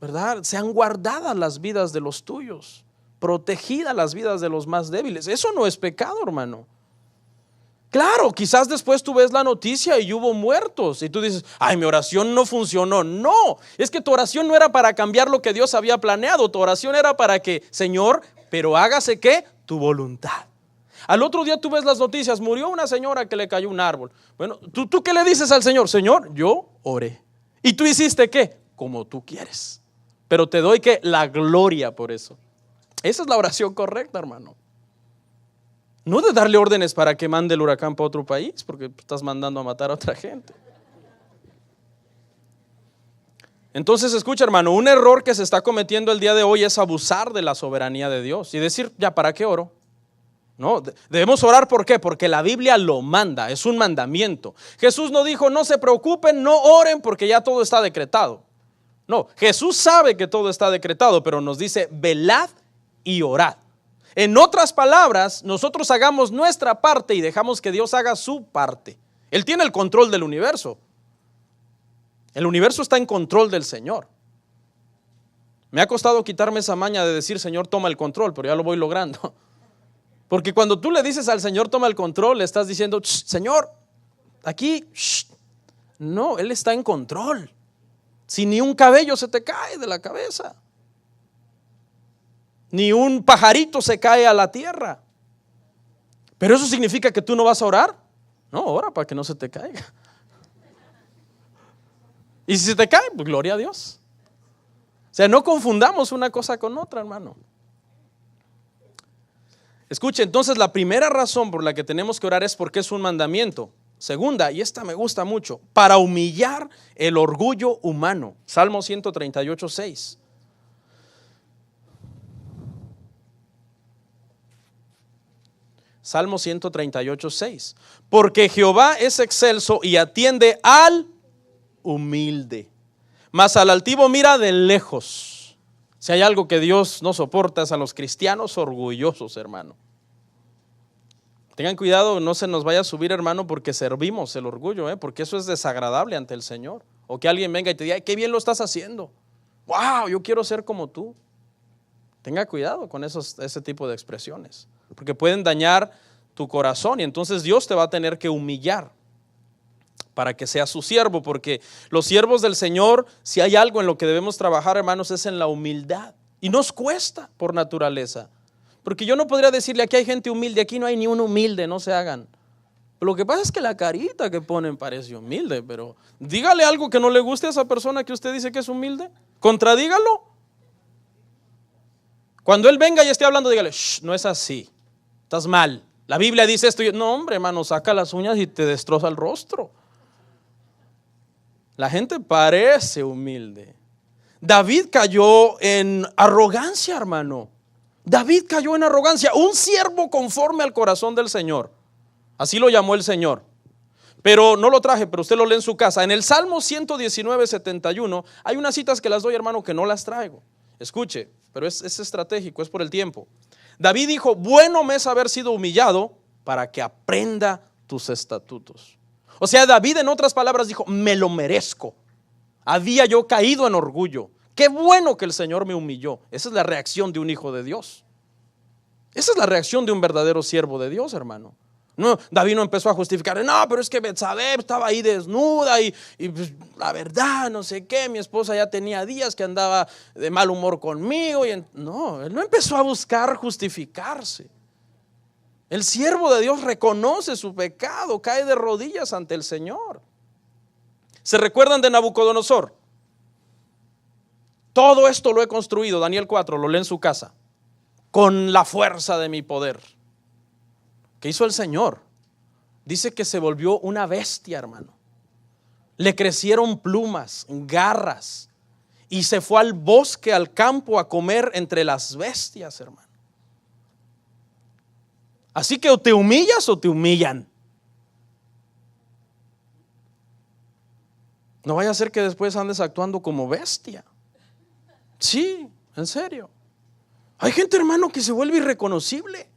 ¿verdad? Sean guardadas las vidas de los tuyos, protegidas las vidas de los más débiles. Eso no es pecado, hermano. Claro, quizás después tú ves la noticia y hubo muertos y tú dices, ay, mi oración no funcionó. No, es que tu oración no era para cambiar lo que Dios había planeado. Tu oración era para que, Señor, pero hágase ¿qué? Tu voluntad. Al otro día tú ves las noticias, murió una señora que le cayó un árbol. Bueno, ¿tú qué le dices al Señor? Señor, yo oré. ¿Y tú hiciste qué? Como tú quieres. Pero te doy ¿qué? La gloria por eso. Esa es la oración correcta, hermano. No de darle órdenes para que mande el huracán para otro país, porque estás mandando a matar a otra gente. Entonces, escucha, hermano, un error que se está cometiendo el día de hoy es abusar de la soberanía de Dios y decir, ya, ¿para qué oro? No, debemos orar, ¿por qué? Porque la Biblia lo manda, es un mandamiento. Jesús no dijo, no se preocupen, no oren porque ya todo está decretado. No, Jesús sabe que todo está decretado, pero nos dice, velad y orad. En otras palabras, nosotros hagamos nuestra parte y dejamos que Dios haga su parte. Él tiene el control del universo. El universo está en control del Señor. Me ha costado quitarme esa maña de decir, Señor, toma el control, pero ya lo voy logrando. Porque cuando tú le dices al Señor, toma el control, le estás diciendo, Señor, aquí, no, Él está en control. Si ni un cabello se te cae de la cabeza, ni un pajarito se cae a la tierra. Pero eso significa que tú no vas a orar. No, ora para que no se te caiga. Y si se te cae, pues gloria a Dios. O sea, no confundamos una cosa con otra, hermano. Escuche, entonces la primera razón por la que tenemos que orar es porque es un mandamiento. Segunda, y esta me gusta mucho, para humillar el orgullo humano. Salmo 138, 6. Salmo 138, 6. Porque Jehová es excelso y atiende al humilde, mas al altivo mira de lejos. Si hay algo que Dios no soporta es a los cristianos orgullosos, hermano. Tengan cuidado, no se nos vaya a subir, hermano, porque servimos el orgullo, porque eso es desagradable ante el Señor. O que alguien venga y te diga, qué bien lo estás haciendo. Wow, yo quiero ser como tú. Tenga cuidado con ese tipo de expresiones, porque pueden dañar tu corazón y entonces Dios te va a tener que humillar para que seas su siervo, porque los siervos del Señor, si hay algo en lo que debemos trabajar, hermanos, es en la humildad. Y nos cuesta por naturaleza, porque yo no podría decirle, aquí hay gente humilde, aquí no hay ni un humilde, no se hagan. Pero lo que pasa es que la carita que ponen parece humilde, pero dígale algo que no le guste a esa persona que usted dice que es humilde, contradígalo. Cuando él venga y esté hablando, dígale, no es así, estás mal. La Biblia dice esto. No, hombre, hermano, saca las uñas y te destroza el rostro. La gente parece humilde. David cayó en arrogancia, hermano. David cayó en arrogancia. Un siervo conforme al corazón del Señor. Así lo llamó el Señor. Pero no lo traje, pero usted lo lee en su casa. En el Salmo 119, 71, hay unas citas que las doy, hermano, que no las traigo. Escuche, pero es estratégico, es por el tiempo. David dijo, bueno me es haber sido humillado para que aprenda tus estatutos. O sea, David en otras palabras dijo, me lo merezco. Había yo caído en orgullo. Qué bueno que el Señor me humilló. Esa es la reacción de un hijo de Dios. Esa es la reacción de un verdadero siervo de Dios, hermano. No, David no empezó a justificar, no, pero es que Betsabé estaba ahí desnuda y pues, la verdad, no sé qué, mi esposa ya tenía días que andaba de mal humor conmigo. No, él no empezó a buscar justificarse. El siervo de Dios reconoce su pecado, cae de rodillas ante el Señor. ¿Se recuerdan de Nabucodonosor? Todo esto lo he construido, Daniel 4, lo lee en su casa, con la fuerza de mi poder. ¿Qué hizo el Señor? Dice que se volvió una bestia, hermano. Le crecieron plumas, garras, y se fue al bosque, al campo, a comer entre las bestias, hermano. Así que o te humillas o te humillan. No vaya a ser que después andes actuando como bestia. Sí, en serio. Hay gente, hermano, que se vuelve irreconocible.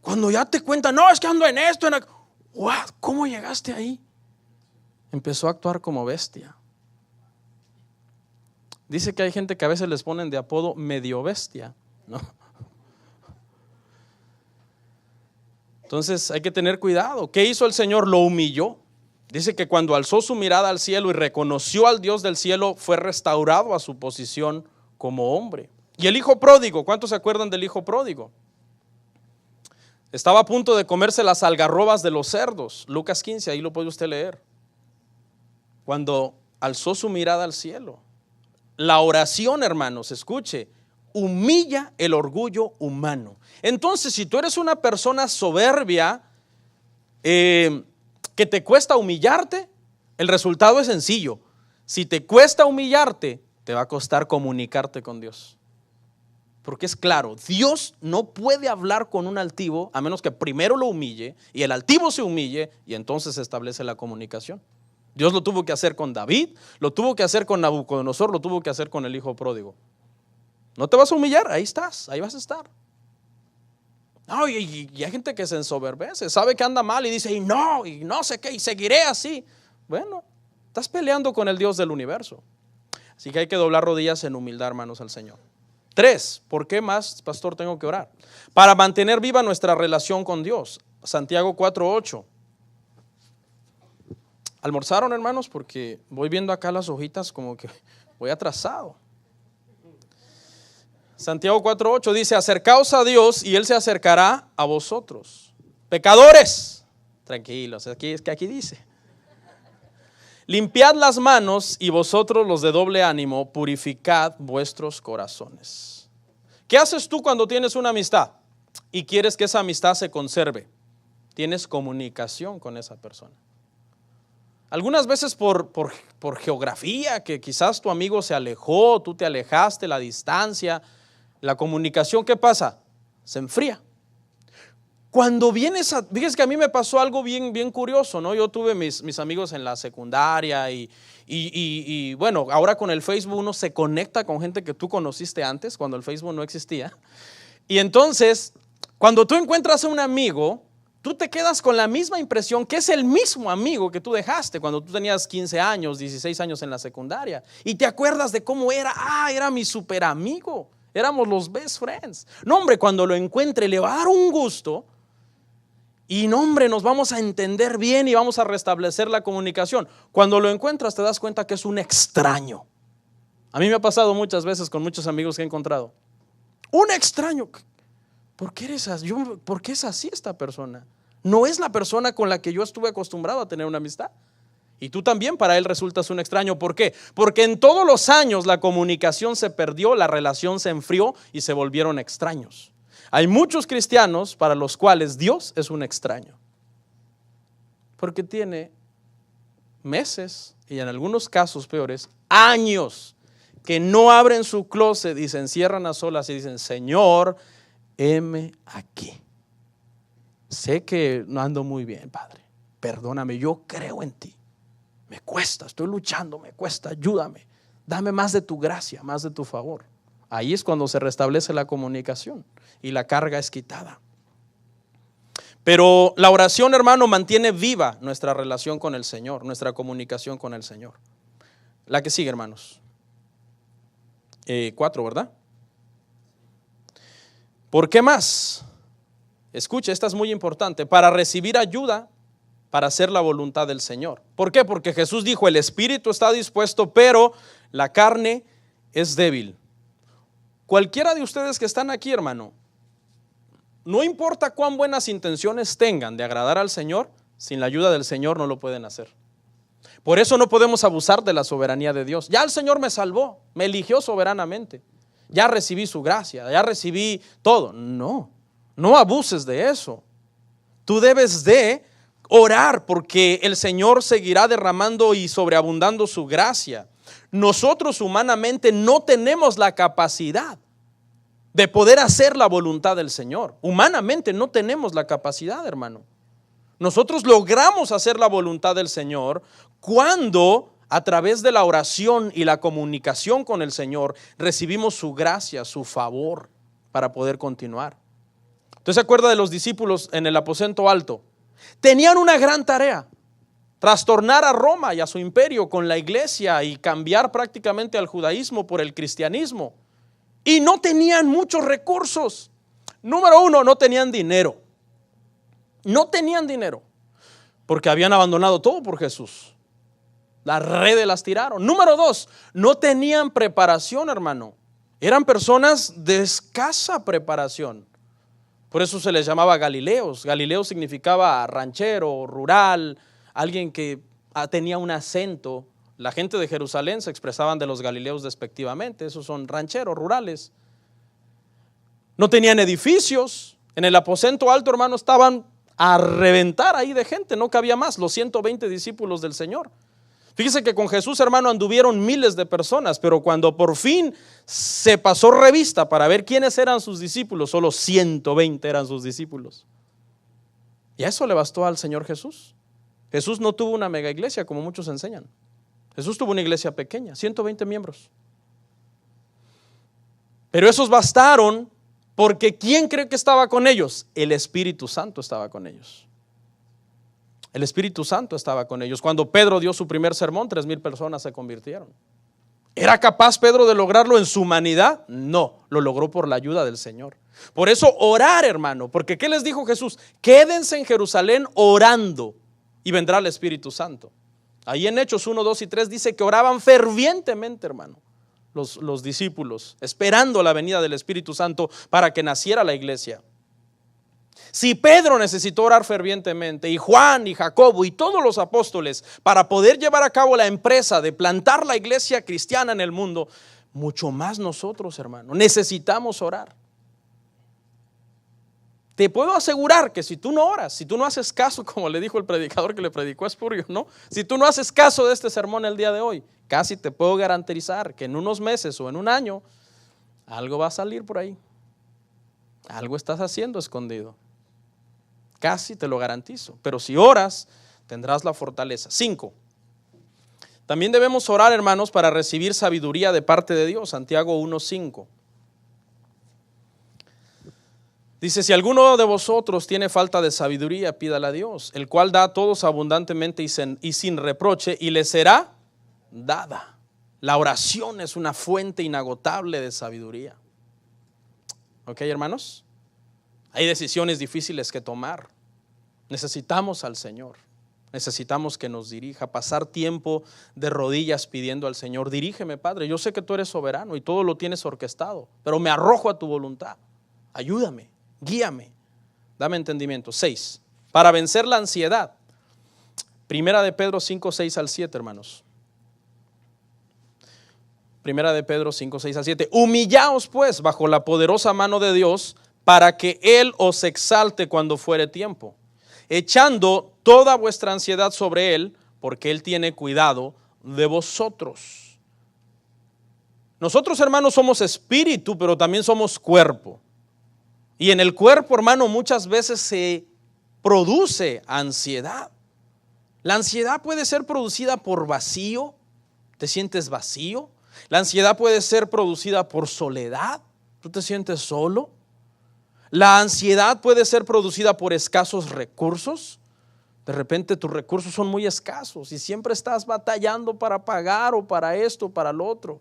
Cuando ya te cuentan, no, es que ando en esto, wow, ¿cómo llegaste ahí? Empezó a actuar como bestia. Dice que hay gente que a veces les ponen de apodo medio bestia, ¿no? Entonces hay que tener cuidado. ¿Qué hizo el Señor? Lo humilló. Dice que cuando alzó su mirada al cielo y reconoció al Dios del cielo, fue restaurado a su posición como hombre. Y el hijo pródigo, ¿cuántos se acuerdan del hijo pródigo? Estaba a punto de comerse las algarrobas de los cerdos. Lucas 15, ahí lo puede usted leer. Cuando alzó su mirada al cielo. La oración, hermanos, escuche, humilla el orgullo humano. Entonces, si tú eres una persona soberbia, que te cuesta humillarte, el resultado es sencillo. Si te cuesta humillarte, te va a costar comunicarte con Dios. Porque es claro, Dios no puede hablar con un altivo a menos que primero lo humille y el altivo se humille y entonces se establece la comunicación. Dios lo tuvo que hacer con David, lo tuvo que hacer con Nabucodonosor, lo tuvo que hacer con el hijo pródigo. No te vas a humillar, ahí estás, ahí vas a estar. No, y hay gente que se ensoberbece, sabe que anda mal y dice, y no sé qué, y seguiré así. Bueno, Estás peleando con el Dios del universo. Así que hay que doblar rodillas en humildad, hermanos, al Señor. 3, ¿por qué más, pastor, tengo que orar? Para mantener viva nuestra relación con Dios. Santiago 4:8. ¿Almorzaron, hermanos? Porque voy viendo acá las hojitas como que voy atrasado. Santiago 4:8 dice: acercaos a Dios y Él se acercará a vosotros. Pecadores, tranquilos, aquí dice: limpiad las manos y vosotros los de doble ánimo, purificad vuestros corazones. ¿Qué haces tú cuando tienes una amistad y quieres que esa amistad se conserve? Tienes comunicación con esa persona. Algunas veces por geografía, que quizás tu amigo se alejó, tú te alejaste, la distancia, la comunicación, ¿qué pasa? Se enfría. Cuando vienes fíjese que a mí me pasó algo bien curioso, ¿no? Yo tuve mis amigos en la secundaria y bueno, ahora con el Facebook uno se conecta con gente que tú conociste antes, cuando el Facebook no existía. Y entonces, cuando tú encuentras a un amigo, tú te quedas con la misma impresión que es el mismo amigo que tú dejaste cuando tú tenías 15 años, 16 años en la secundaria. Y te acuerdas de cómo era. Era mi super amigo. Éramos los best friends. No, hombre, cuando lo encuentre le va a dar un gusto. Y no, hombre, nos vamos a entender bien y vamos a restablecer la comunicación. Cuando lo encuentras te das cuenta que es un extraño. A mí me ha pasado muchas veces con muchos amigos que he encontrado. Un extraño. ¿Por qué eres así? ¿Por qué es así esta persona? No es la persona con la que yo estuve acostumbrado a tener una amistad. Y tú también para él resultas un extraño. ¿Por qué? Porque en todos los años la comunicación se perdió, la relación se enfrió y se volvieron extraños. Hay muchos cristianos para los cuales Dios es un extraño. Porque tiene meses y en algunos casos peores, años que no abren su closet y se encierran a solas y dicen: Señor, heme aquí. Sé que no ando muy bien, Padre. Perdóname, yo creo en ti. Me cuesta, estoy luchando, me cuesta, ayúdame. Dame más de tu gracia, más de tu favor. Ahí es cuando se restablece la comunicación y la carga es quitada. Pero la oración, hermano, mantiene viva nuestra relación con el Señor, nuestra comunicación con el Señor. La que sigue, hermanos. 4, ¿verdad? ¿Por qué más? Escucha, esta es muy importante. Para recibir ayuda, para hacer la voluntad del Señor. ¿Por qué? Porque Jesús dijo: el espíritu está dispuesto, pero la carne es débil. Cualquiera de ustedes que están aquí, hermano, no importa cuán buenas intenciones tengan de agradar al Señor, sin la ayuda del Señor no lo pueden hacer. Por eso no podemos abusar de la soberanía de Dios. Ya el Señor me salvó, me eligió soberanamente. Ya recibí su gracia, ya recibí todo. No abuses de eso. Tú debes de orar porque el Señor seguirá derramando y sobreabundando su gracia. Nosotros humanamente no tenemos la capacidad de poder hacer la voluntad del Señor. Humanamente no tenemos la capacidad, hermano. Nosotros logramos hacer la voluntad del Señor cuando a través de la oración y la comunicación con el Señor recibimos su gracia, su favor para poder continuar. ¿Usted se acuerda de los discípulos en el aposento alto? Tenían una gran tarea: trastornar a Roma y a su imperio con la iglesia y cambiar prácticamente al judaísmo por el cristianismo. Y no tenían muchos recursos. Número 1, no tenían dinero. No tenían dinero porque habían abandonado todo por Jesús. Las redes las tiraron. Número 2, no tenían preparación, hermano. Eran personas de escasa preparación. Por eso se les llamaba Galileos. Galileo significaba ranchero, rural, alguien que tenía un acento. La gente de Jerusalén se expresaban de los galileos despectivamente. Esos son rancheros, rurales. No tenían edificios. En el aposento alto, hermano, estaban a reventar ahí de gente. No cabía más. Los 120 discípulos del Señor. Fíjese que con Jesús, hermano, anduvieron miles de personas, pero cuando por fin se pasó revista para ver quiénes eran sus discípulos, solo 120 eran sus discípulos. Y a eso le bastó al Señor Jesús. Jesús no tuvo una mega iglesia como muchos enseñan. Jesús tuvo una iglesia pequeña, 120 miembros. Pero esos bastaron porque ¿quién cree que estaba con ellos? El Espíritu Santo estaba con ellos. El Espíritu Santo estaba con ellos. Cuando Pedro dio su primer sermón, 3,000 personas se convirtieron. ¿Era capaz Pedro de lograrlo en su humanidad? No, lo logró por la ayuda del Señor. Por eso orar, hermano, porque ¿qué les dijo Jesús? Quédense en Jerusalén orando y vendrá el Espíritu Santo. Ahí en Hechos 1, 2 y 3 dice que oraban fervientemente, hermano, los discípulos, esperando la venida del Espíritu Santo para que naciera la iglesia. Si Pedro necesitó orar fervientemente, y Juan y Jacobo y todos los apóstoles, para poder llevar a cabo la empresa de plantar la iglesia cristiana en el mundo, mucho más nosotros, hermano, necesitamos orar. Te puedo asegurar que si tú no oras, si tú no haces caso, como le dijo el predicador que le predicó a Spurgeon, ¿no? Si tú no haces caso de este sermón el día de hoy, casi te puedo garantizar que en unos meses o en un año, algo va a salir por ahí. Algo estás haciendo escondido. Casi te lo garantizo. Pero si oras, tendrás la fortaleza. 5. También debemos orar, hermanos, para recibir sabiduría de parte de Dios. Santiago 1:5. Dice: si alguno de vosotros tiene falta de sabiduría, pídala a Dios, el cual da a todos abundantemente y sin reproche, y le será dada. La oración es una fuente inagotable de sabiduría. ¿Ok, hermanos? Hay decisiones difíciles que tomar. Necesitamos al Señor. Necesitamos que nos dirija, pasar tiempo de rodillas pidiendo al Señor: dirígeme, Padre, yo sé que tú eres soberano y todo lo tienes orquestado, pero me arrojo a tu voluntad. Ayúdame, guíame, dame entendimiento. 6. Para vencer la ansiedad. Primera de Pedro 5, 6 al 7, hermanos. Primera de Pedro 5, 6 al 7. Humillaos pues bajo la poderosa mano de Dios, para que Él os exalte cuando fuere tiempo, echando toda vuestra ansiedad sobre Él, porque Él tiene cuidado de vosotros. Nosotros, hermanos, somos espíritu, pero también somos cuerpo. Y en el cuerpo, hermano, muchas veces se produce ansiedad. La ansiedad puede ser producida por vacío. ¿Te sientes vacío? La ansiedad puede ser producida por soledad. ¿Tú te sientes solo? La ansiedad puede ser producida por escasos recursos. De repente tus recursos son muy escasos y siempre estás batallando para pagar o para esto, para lo otro.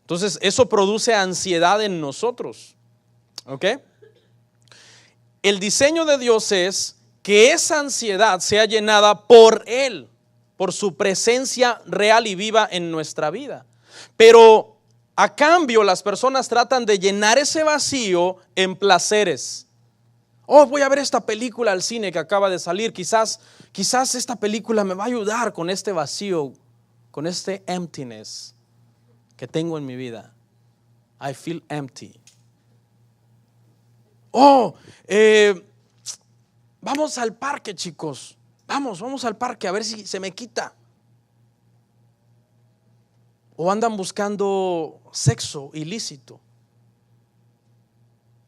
Entonces eso produce ansiedad en nosotros. ¿Ok? El diseño de Dios es que esa ansiedad sea llenada por Él, por su presencia real y viva en nuestra vida. Pero a cambio, las personas tratan de llenar ese vacío en placeres. Oh, voy a ver esta película al cine que acaba de salir. Quizás esta película me va a ayudar con este vacío, con este emptiness que tengo en mi vida. I feel empty. Oh, vamos al parque, chicos. Vamos al parque a ver si se me quita. O andan buscando sexo ilícito,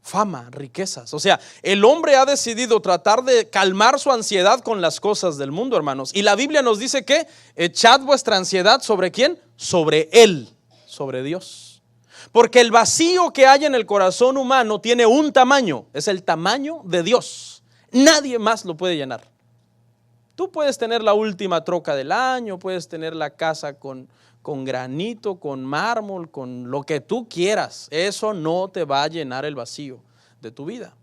fama, riquezas. O sea, el hombre ha decidido tratar de calmar su ansiedad con las cosas del mundo, hermanos. Y la Biblia nos dice que echad vuestra ansiedad ¿sobre quién? Sobre Él, sobre Dios. Porque el vacío que hay en el corazón humano tiene un tamaño, es el tamaño de Dios. Nadie más lo puede llenar. Tú puedes tener la última troca del año, puedes tener la casa con granito, con mármol, con lo que tú quieras. Eso no te va a llenar el vacío de tu vida.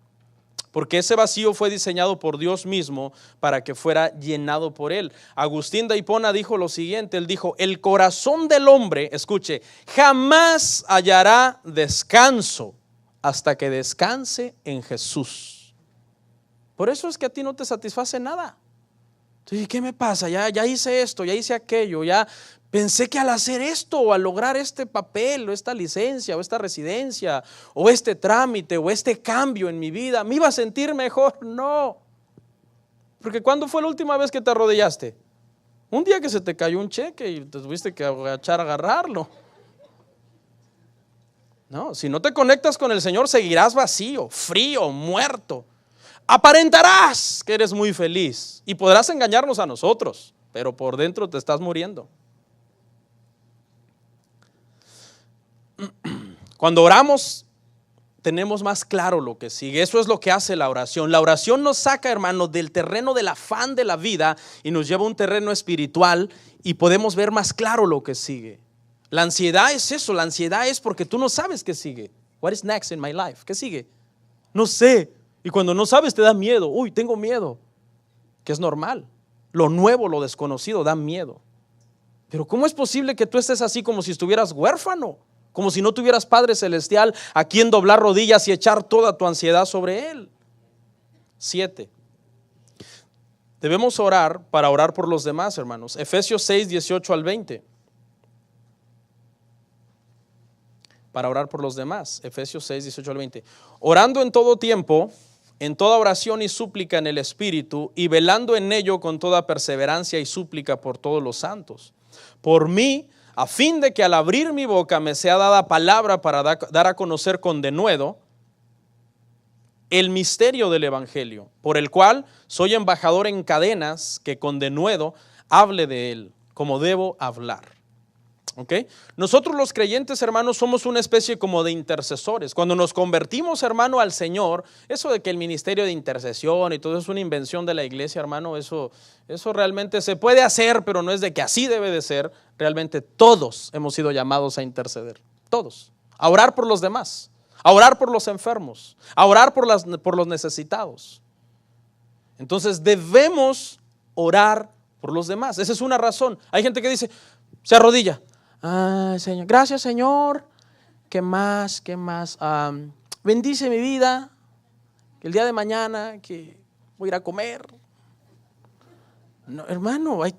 Porque ese vacío fue diseñado por Dios mismo para que fuera llenado por Él. Agustín de Hipona dijo lo siguiente, él dijo: el corazón del hombre, escuche, jamás hallará descanso hasta que descanse en Jesús. Por eso es que a ti no te satisface nada. Entonces, ¿qué me pasa? Ya hice esto, ya hice aquello, ya pensé que al hacer esto o al lograr este papel o esta licencia o esta residencia o este trámite o este cambio en mi vida me iba a sentir mejor. No. Porque ¿cuándo fue la última vez que te arrodillaste? Un día que se te cayó un cheque y te tuviste que agachar a agarrarlo. No, si no te conectas con el Señor seguirás vacío, frío, muerto. Aparentarás que eres muy feliz y podrás engañarnos a nosotros, pero por dentro te estás muriendo. Cuando oramos, tenemos más claro lo que sigue. Eso es lo que hace la oración. La oración nos saca, hermano, del terreno del afán de la vida y nos lleva a un terreno espiritual y podemos ver más claro lo que sigue. La ansiedad es eso, la ansiedad es porque tú no sabes qué sigue. What is next in my life? ¿Qué sigue? No sé. Y cuando no sabes te da miedo. Uy, tengo miedo. Que es normal. Lo nuevo, lo desconocido da miedo. Pero ¿cómo es posible que tú estés así como si estuvieras huérfano? Como si no tuvieras Padre Celestial a quien doblar rodillas y echar toda tu ansiedad sobre Él. 7. Debemos orar para orar por los demás, hermanos. Efesios 6, 18 al 20. Para orar por los demás. Efesios 6, 18 al 20. Orando en todo tiempo, en toda oración y súplica en el Espíritu, y velando en ello con toda perseverancia y súplica por todos los santos. Por mí, a fin de que al abrir mi boca me sea dada palabra para dar a conocer con denuedo el misterio del Evangelio, por el cual soy embajador en cadenas, que con denuedo hable de él, como debo hablar. ¿Okay? Nosotros los creyentes, hermanos, somos una especie como de intercesores. Cuando nos convertimos, hermano, al Señor, eso de que el ministerio de intercesión y todo eso es una invención de la iglesia, hermano, eso realmente se puede hacer, pero no es de que así debe de ser. Realmente todos hemos sido llamados a interceder, todos, a orar por los demás, a orar por los enfermos, a orar por los necesitados. Entonces debemos orar por los demás. Esa es una razón. Hay gente que dice, se arrodilla. Ah, Señor, gracias, Señor. ¿Qué más? ¿Qué más? Bendice mi vida. Que el día de mañana que voy a ir a comer. No, hermano, hay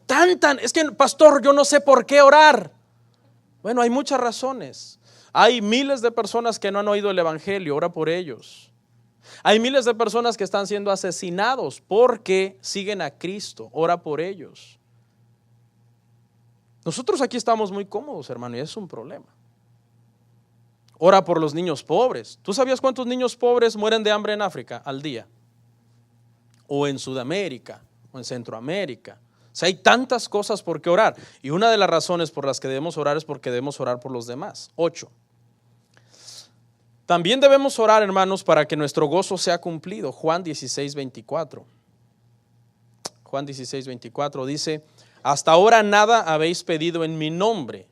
es que, pastor, yo no sé por qué orar. Bueno, hay muchas razones. Hay miles de personas que no han oído el Evangelio. Ora por ellos. Hay miles de personas que están siendo asesinados porque siguen a Cristo. Ora por ellos. Nosotros aquí estamos muy cómodos, hermano, y es un problema. Ora por los niños pobres. ¿Tú sabías cuántos niños pobres mueren de hambre en África al día? O en Sudamérica, o en Centroamérica. O sea, hay tantas cosas por qué orar. Y una de las razones por las que debemos orar es porque debemos orar por los demás. 8. También debemos orar, hermanos, para que nuestro gozo sea cumplido. Juan 16, 24. Juan 16, 24 dice: hasta ahora nada habéis pedido en mi nombre.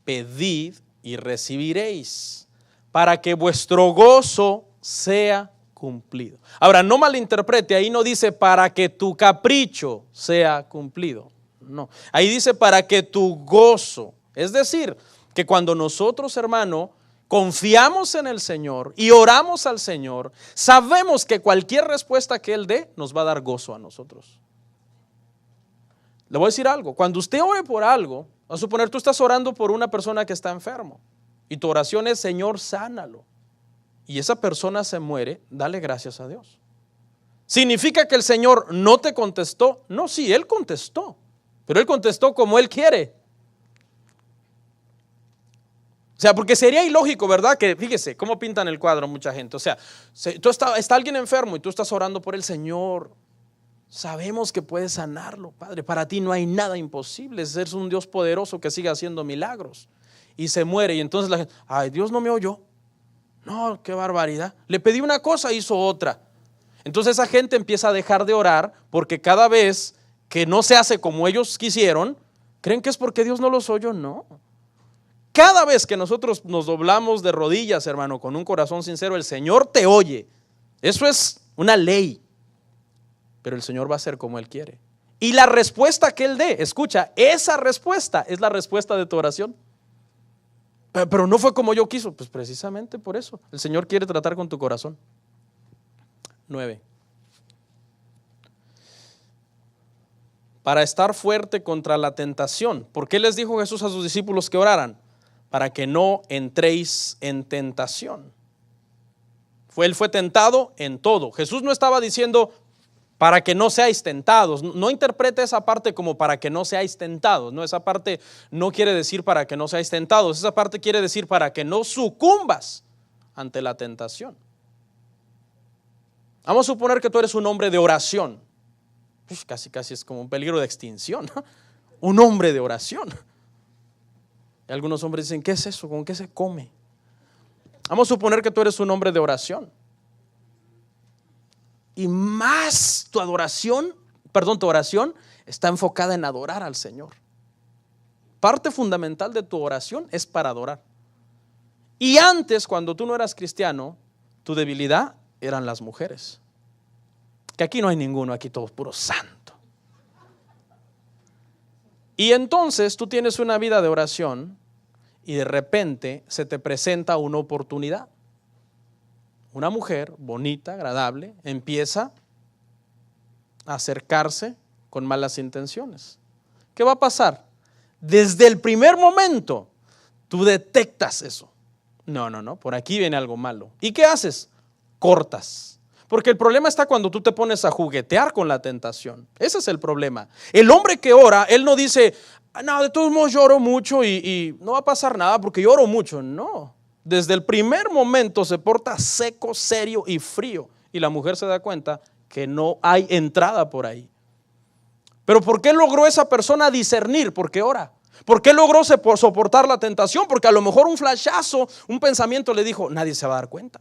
Pedid y recibiréis, para que vuestro gozo sea cumplido. Ahora, no malinterprete, ahí no dice para que tu capricho sea cumplido. No, ahí dice para que tu gozo. Es decir, que cuando nosotros, hermano, confiamos en el Señor y oramos al Señor, sabemos que cualquier respuesta que Él dé nos va a dar gozo a nosotros. Le voy a decir algo, cuando usted ore por algo, a suponer tú estás orando por una persona que está enfermo y tu oración es: Señor, sánalo, y esa persona se muere, dale gracias a Dios. ¿Significa que el Señor no te contestó? No, sí, Él contestó, pero Él contestó como Él quiere. O sea, porque sería ilógico, ¿verdad? Que fíjese cómo pintan el cuadro mucha gente. O sea, está alguien enfermo y tú estás orando por el Señor. Sabemos que puedes sanarlo, Padre. Para ti no hay nada imposible. Eres un Dios poderoso que sigue haciendo milagros. Y se muere. Y entonces la gente: ay, Dios no me oyó. No, qué barbaridad. Le pedí una cosa, hizo otra. Entonces esa gente empieza a dejar de orar, porque cada vez que no se hace como ellos quisieron, creen que es porque Dios no los oyó. No. Cada vez que nosotros nos doblamos de rodillas, hermano, con un corazón sincero, el Señor te oye. Eso es una ley. Pero el Señor va a hacer como Él quiere. Y la respuesta que Él dé, escucha, esa respuesta es la respuesta de tu oración. Pero no fue como yo quiso. Pues precisamente por eso el Señor quiere tratar con tu corazón. 9. Para estar fuerte contra la tentación. ¿Por qué les dijo Jesús a sus discípulos que oraran? Para que no entréis en tentación. Él fue tentado en todo. Jesús no estaba diciendo para que no seáis tentados. No interprete esa parte como para que no seáis tentados. No, esa parte no quiere decir para que no seáis tentados. Esa parte quiere decir para que no sucumbas ante la tentación. Vamos a suponer que tú eres un hombre de oración. Pues casi es como un peligro de extinción, ¿no? Un hombre de oración. Y algunos hombres dicen: ¿qué es eso? ¿Con qué se come? Vamos a suponer que tú eres un hombre de oración. Y más tu oración está enfocada en adorar al Señor. Parte fundamental de tu oración es para adorar. Y antes, cuando tú no eras cristiano, tu debilidad eran las mujeres. Que aquí no hay ninguno, aquí todo es puro santo. Y entonces tú tienes una vida de oración y de repente se te presenta una oportunidad. Una mujer bonita, agradable, empieza a acercarse con malas intenciones. ¿Qué va a pasar? Desde el primer momento tú detectas eso. No, por aquí viene algo malo. ¿Y qué haces? Cortas. Porque el problema está cuando tú te pones a juguetear con la tentación. Ese es el problema. El hombre que ora, él no dice, no, de todos modos lloro mucho y no va a pasar nada porque lloro mucho. No, desde el primer momento se porta seco, serio y frío. Y la mujer se da cuenta que no hay entrada por ahí. Pero ¿por qué logró esa persona discernir? Porque ora. ¿Por qué logró soportar la tentación? Porque a lo mejor un flashazo, un pensamiento le dijo, nadie se va a dar cuenta.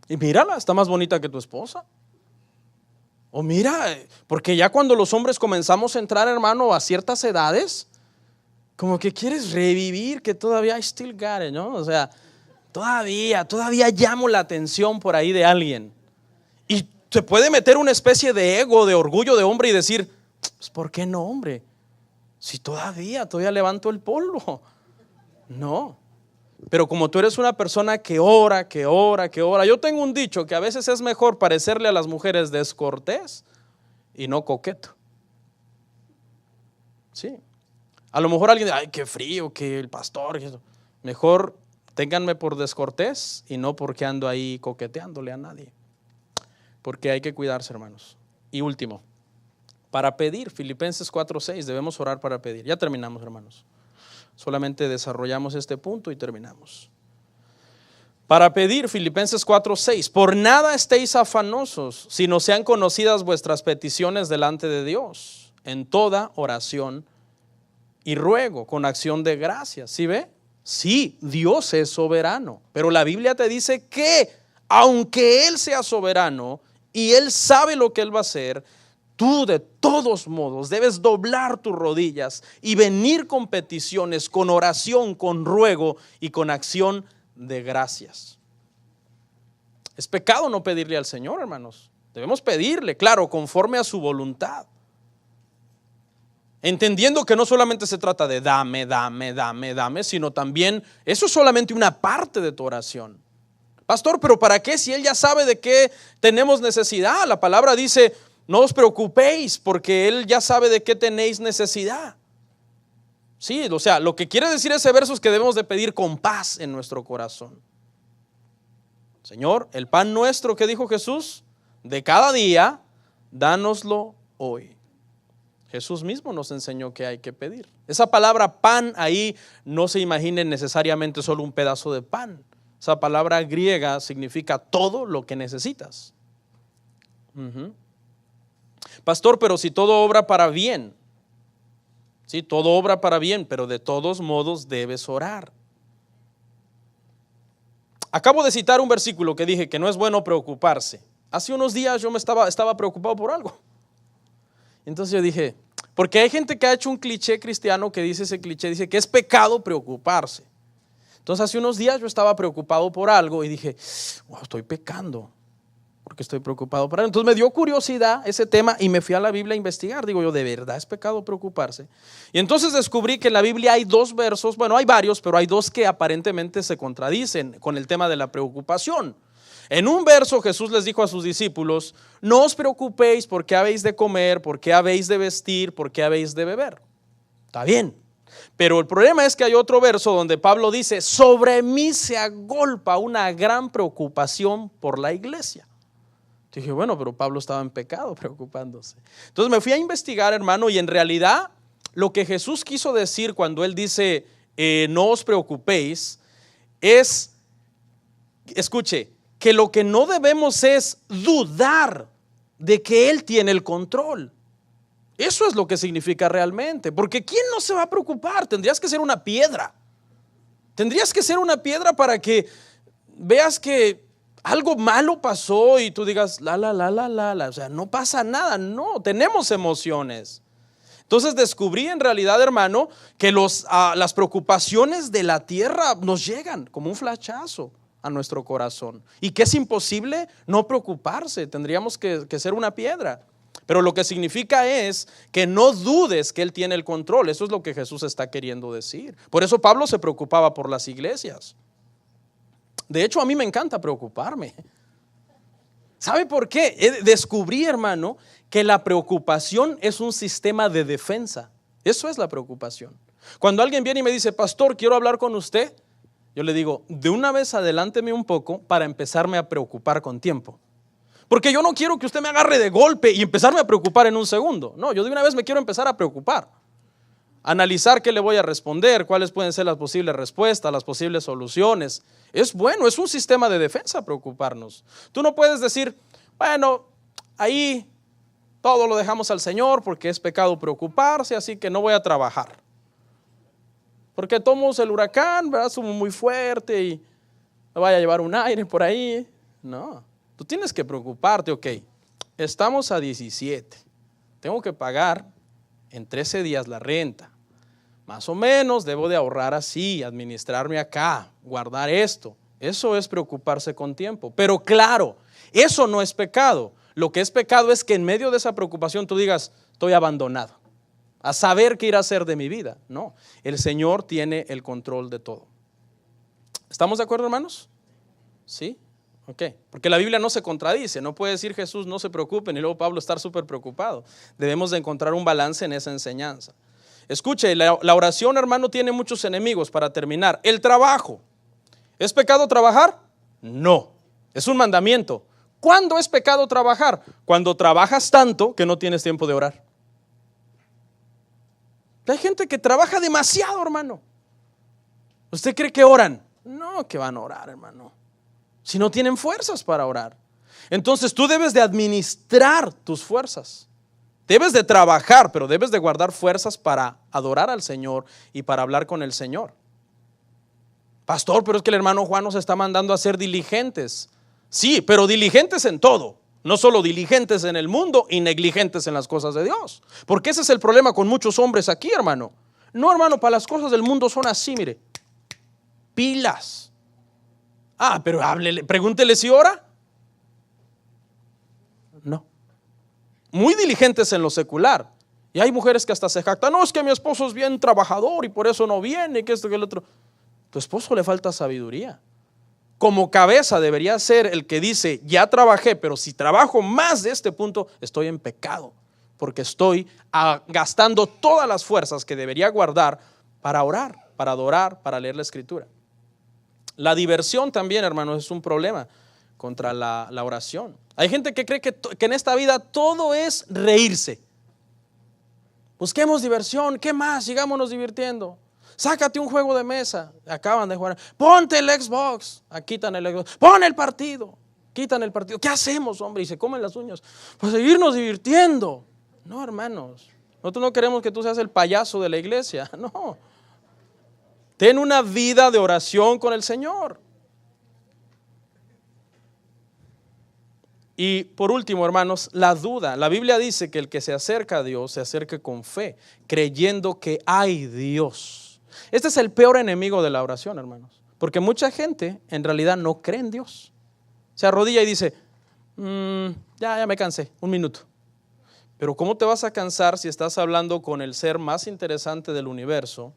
Y mírala, está más bonita que tu esposa. O mira, porque ya cuando los hombres comenzamos a entrar, hermano, a ciertas edades, como que quieres revivir que todavía I still got it, ¿no? O sea, todavía llamo la atención por ahí de alguien. Y se puede meter una especie de ego, de orgullo de hombre y decir, pues, ¿por qué no, hombre? Si todavía levanto el polvo. No. Pero como tú eres una persona que ora, yo tengo un dicho que a veces es mejor parecerle a las mujeres descortés y no coqueto. Sí. A lo mejor alguien dice, ay, qué frío, que el pastor. Mejor ténganme por descortés y no porque ando ahí coqueteándole a nadie. Porque hay que cuidarse, hermanos. Y último, para pedir, Filipenses 4:6, debemos orar para pedir. Ya terminamos, hermanos. Solamente desarrollamos este punto y terminamos. Para pedir, Filipenses 4:6, por nada estéis afanosos, sino sean conocidas vuestras peticiones delante de Dios, en toda oración y ruego, con acción de gracias. ¿Sí ve? Sí, Dios es soberano, pero la Biblia te dice que, aunque Él sea soberano y Él sabe lo que Él va a hacer, tú de todos modos debes doblar tus rodillas y venir con peticiones, con oración, con ruego y con acción de gracias. Es pecado no pedirle al Señor, hermanos. Debemos pedirle, claro, conforme a su voluntad. Entendiendo que no solamente se trata de dame, sino también, eso es solamente una parte de tu oración. Pastor, ¿pero para qué? Si Él ya sabe de qué tenemos necesidad. La palabra dice, no os preocupéis porque Él ya sabe de qué tenéis necesidad. Sí, o sea, lo que quiere decir ese verso es que debemos de pedir con paz en nuestro corazón. Señor, el pan nuestro, ¿qué dijo Jesús? De cada día, dánoslo hoy. Jesús mismo nos enseñó que hay que pedir. Esa palabra pan ahí no se imaginen necesariamente solo un pedazo de pan. Esa palabra griega significa todo lo que necesitas. Pastor, pero si todo obra para bien. Sí, todo obra para bien, pero de todos modos debes orar. Acabo de citar un versículo que dije que no es bueno preocuparse. Hace unos días yo estaba preocupado por algo. Entonces yo dije, porque hay gente que ha hecho un cliché cristiano que dice ese cliché, dice que es pecado preocuparse. Entonces hace unos días yo estaba preocupado por algo y dije, wow, estoy pecando porque estoy preocupado por algo. Entonces me dio curiosidad ese tema y me fui a la Biblia a investigar. Digo yo, ¿de verdad es pecado preocuparse? Y entonces descubrí que en la Biblia hay dos versos, bueno, hay varios, pero hay dos que aparentemente se contradicen con el tema de la preocupación. En un verso Jesús les dijo a sus discípulos, no os preocupéis por qué habéis de comer, por qué habéis de vestir, por qué habéis de beber. Está bien. Pero el problema es que hay otro verso donde Pablo dice, sobre mí se agolpa una gran preocupación por la iglesia. Dije, bueno, pero Pablo estaba en pecado preocupándose. Entonces me fui a investigar, hermano, y en realidad lo que Jesús quiso decir cuando Él dice, no os preocupéis, es, escuche, que lo que no debemos es dudar de que Él tiene el control. Eso es lo que significa realmente, porque ¿quién no se va a preocupar? Tendrías que ser una piedra. Tendrías que ser una piedra para que veas que algo malo pasó y tú digas, o sea, no pasa nada. No, tenemos emociones. Entonces descubrí en realidad, hermano, que las preocupaciones de la tierra nos llegan como un flechazo a nuestro corazón, y que es imposible no preocuparse. Tendríamos que ser una piedra. Pero lo que significa es que no dudes que Él tiene el control. Eso es lo que Jesús está queriendo decir. Por eso Pablo se preocupaba por las iglesias. De hecho, a mí me encanta preocuparme. ¿Sabe por qué? Descubrí, hermano, que la preocupación es un sistema de defensa. Eso es la preocupación. Cuando alguien viene y me dice, pastor, quiero hablar con usted, yo le digo, de una vez adelánteme un poco para empezarme a preocupar con tiempo. Porque yo no quiero que usted me agarre de golpe y empezarme a preocupar en un segundo. No, yo de una vez me quiero empezar a preocupar. Analizar qué le voy a responder, cuáles pueden ser las posibles respuestas, las posibles soluciones. Es bueno, es un sistema de defensa preocuparnos. Tú no puedes decir, bueno, ahí todo lo dejamos al Señor porque es pecado preocuparse, así que no voy a trabajar. Porque tomamos el huracán, ¿verdad? Somos muy fuerte y me vaya a llevar un aire por ahí. No, tú tienes que preocuparte, ok, estamos a 17, tengo que pagar en 13 días la renta. Más o menos debo de ahorrar así, administrarme acá, guardar esto. Eso es preocuparse con tiempo. Pero claro, eso no es pecado. Lo que es pecado es que en medio de esa preocupación tú digas, estoy abandonado, a saber qué ir a hacer de mi vida. No, el Señor tiene el control de todo. ¿Estamos de acuerdo, hermanos? ¿Sí? Ok, porque la Biblia no se contradice. No puede decir Jesús, no se preocupen, y luego Pablo estar súper preocupado. Debemos de encontrar un balance en esa enseñanza. Escuche, la oración, hermano, tiene muchos enemigos. Para terminar, el trabajo. ¿Es pecado trabajar? No, es un mandamiento. ¿Cuándo es pecado trabajar? Cuando trabajas tanto que no tienes tiempo de orar. Hay gente que trabaja demasiado, hermano. ¿Usted cree que oran? No, que van a orar, hermano, si no tienen fuerzas para orar. Entonces tú debes de administrar tus fuerzas. Debes de trabajar, pero debes de guardar fuerzas para adorar al Señor y para hablar con el Señor. Pastor, pero es que el hermano Juan nos está mandando a ser diligentes. Sí, pero diligentes en todo. No solo diligentes en el mundo y negligentes en las cosas de Dios. Porque ese es el problema con muchos hombres aquí, hermano. No, hermano, para las cosas del mundo son así, mire. Pilas. Pero háblele, pregúntele si ora. No. Muy diligentes en lo secular. Y hay mujeres que hasta se jactan, no, es que mi esposo es bien trabajador y por eso no viene, que esto, que el otro. Tu esposo le falta sabiduría. Como cabeza debería ser el que dice, ya trabajé, pero si trabajo más de este punto, estoy en pecado, porque estoy gastando todas las fuerzas que debería guardar para orar, para adorar, para leer la Escritura. La diversión también, hermanos, es un problema contra la oración. Hay gente que cree que en esta vida todo es reírse. Busquemos diversión, ¿qué más? Sigámonos divirtiendo. Sácate un juego de mesa, acaban de jugar. Ponte el Xbox, quitan el Xbox. Pon el partido, quitan el partido. ¿Qué hacemos, hombre? Y se comen las uñas. Pues seguirnos divirtiendo. No, hermanos, nosotros no queremos que tú seas el payaso de la iglesia. No. Ten una vida de oración con el Señor. Y por último, hermanos, la duda. La Biblia dice que el que se acerca a Dios se acerque con fe, creyendo que hay Dios. Este es el peor enemigo de la oración, hermanos, porque mucha gente en realidad no cree en Dios. Se arrodilla y dice, ya me cansé, un minuto. Pero ¿cómo te vas a cansar si estás hablando con el ser más interesante del universo?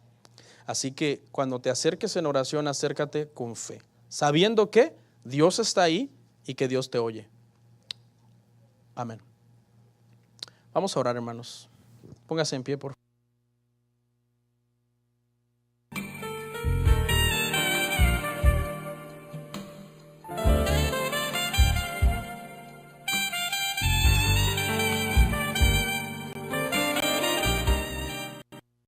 Así que cuando te acerques en oración, acércate con fe, sabiendo que Dios está ahí y que Dios te oye. Amén. Vamos a orar, hermanos. Póngase en pie, por favor.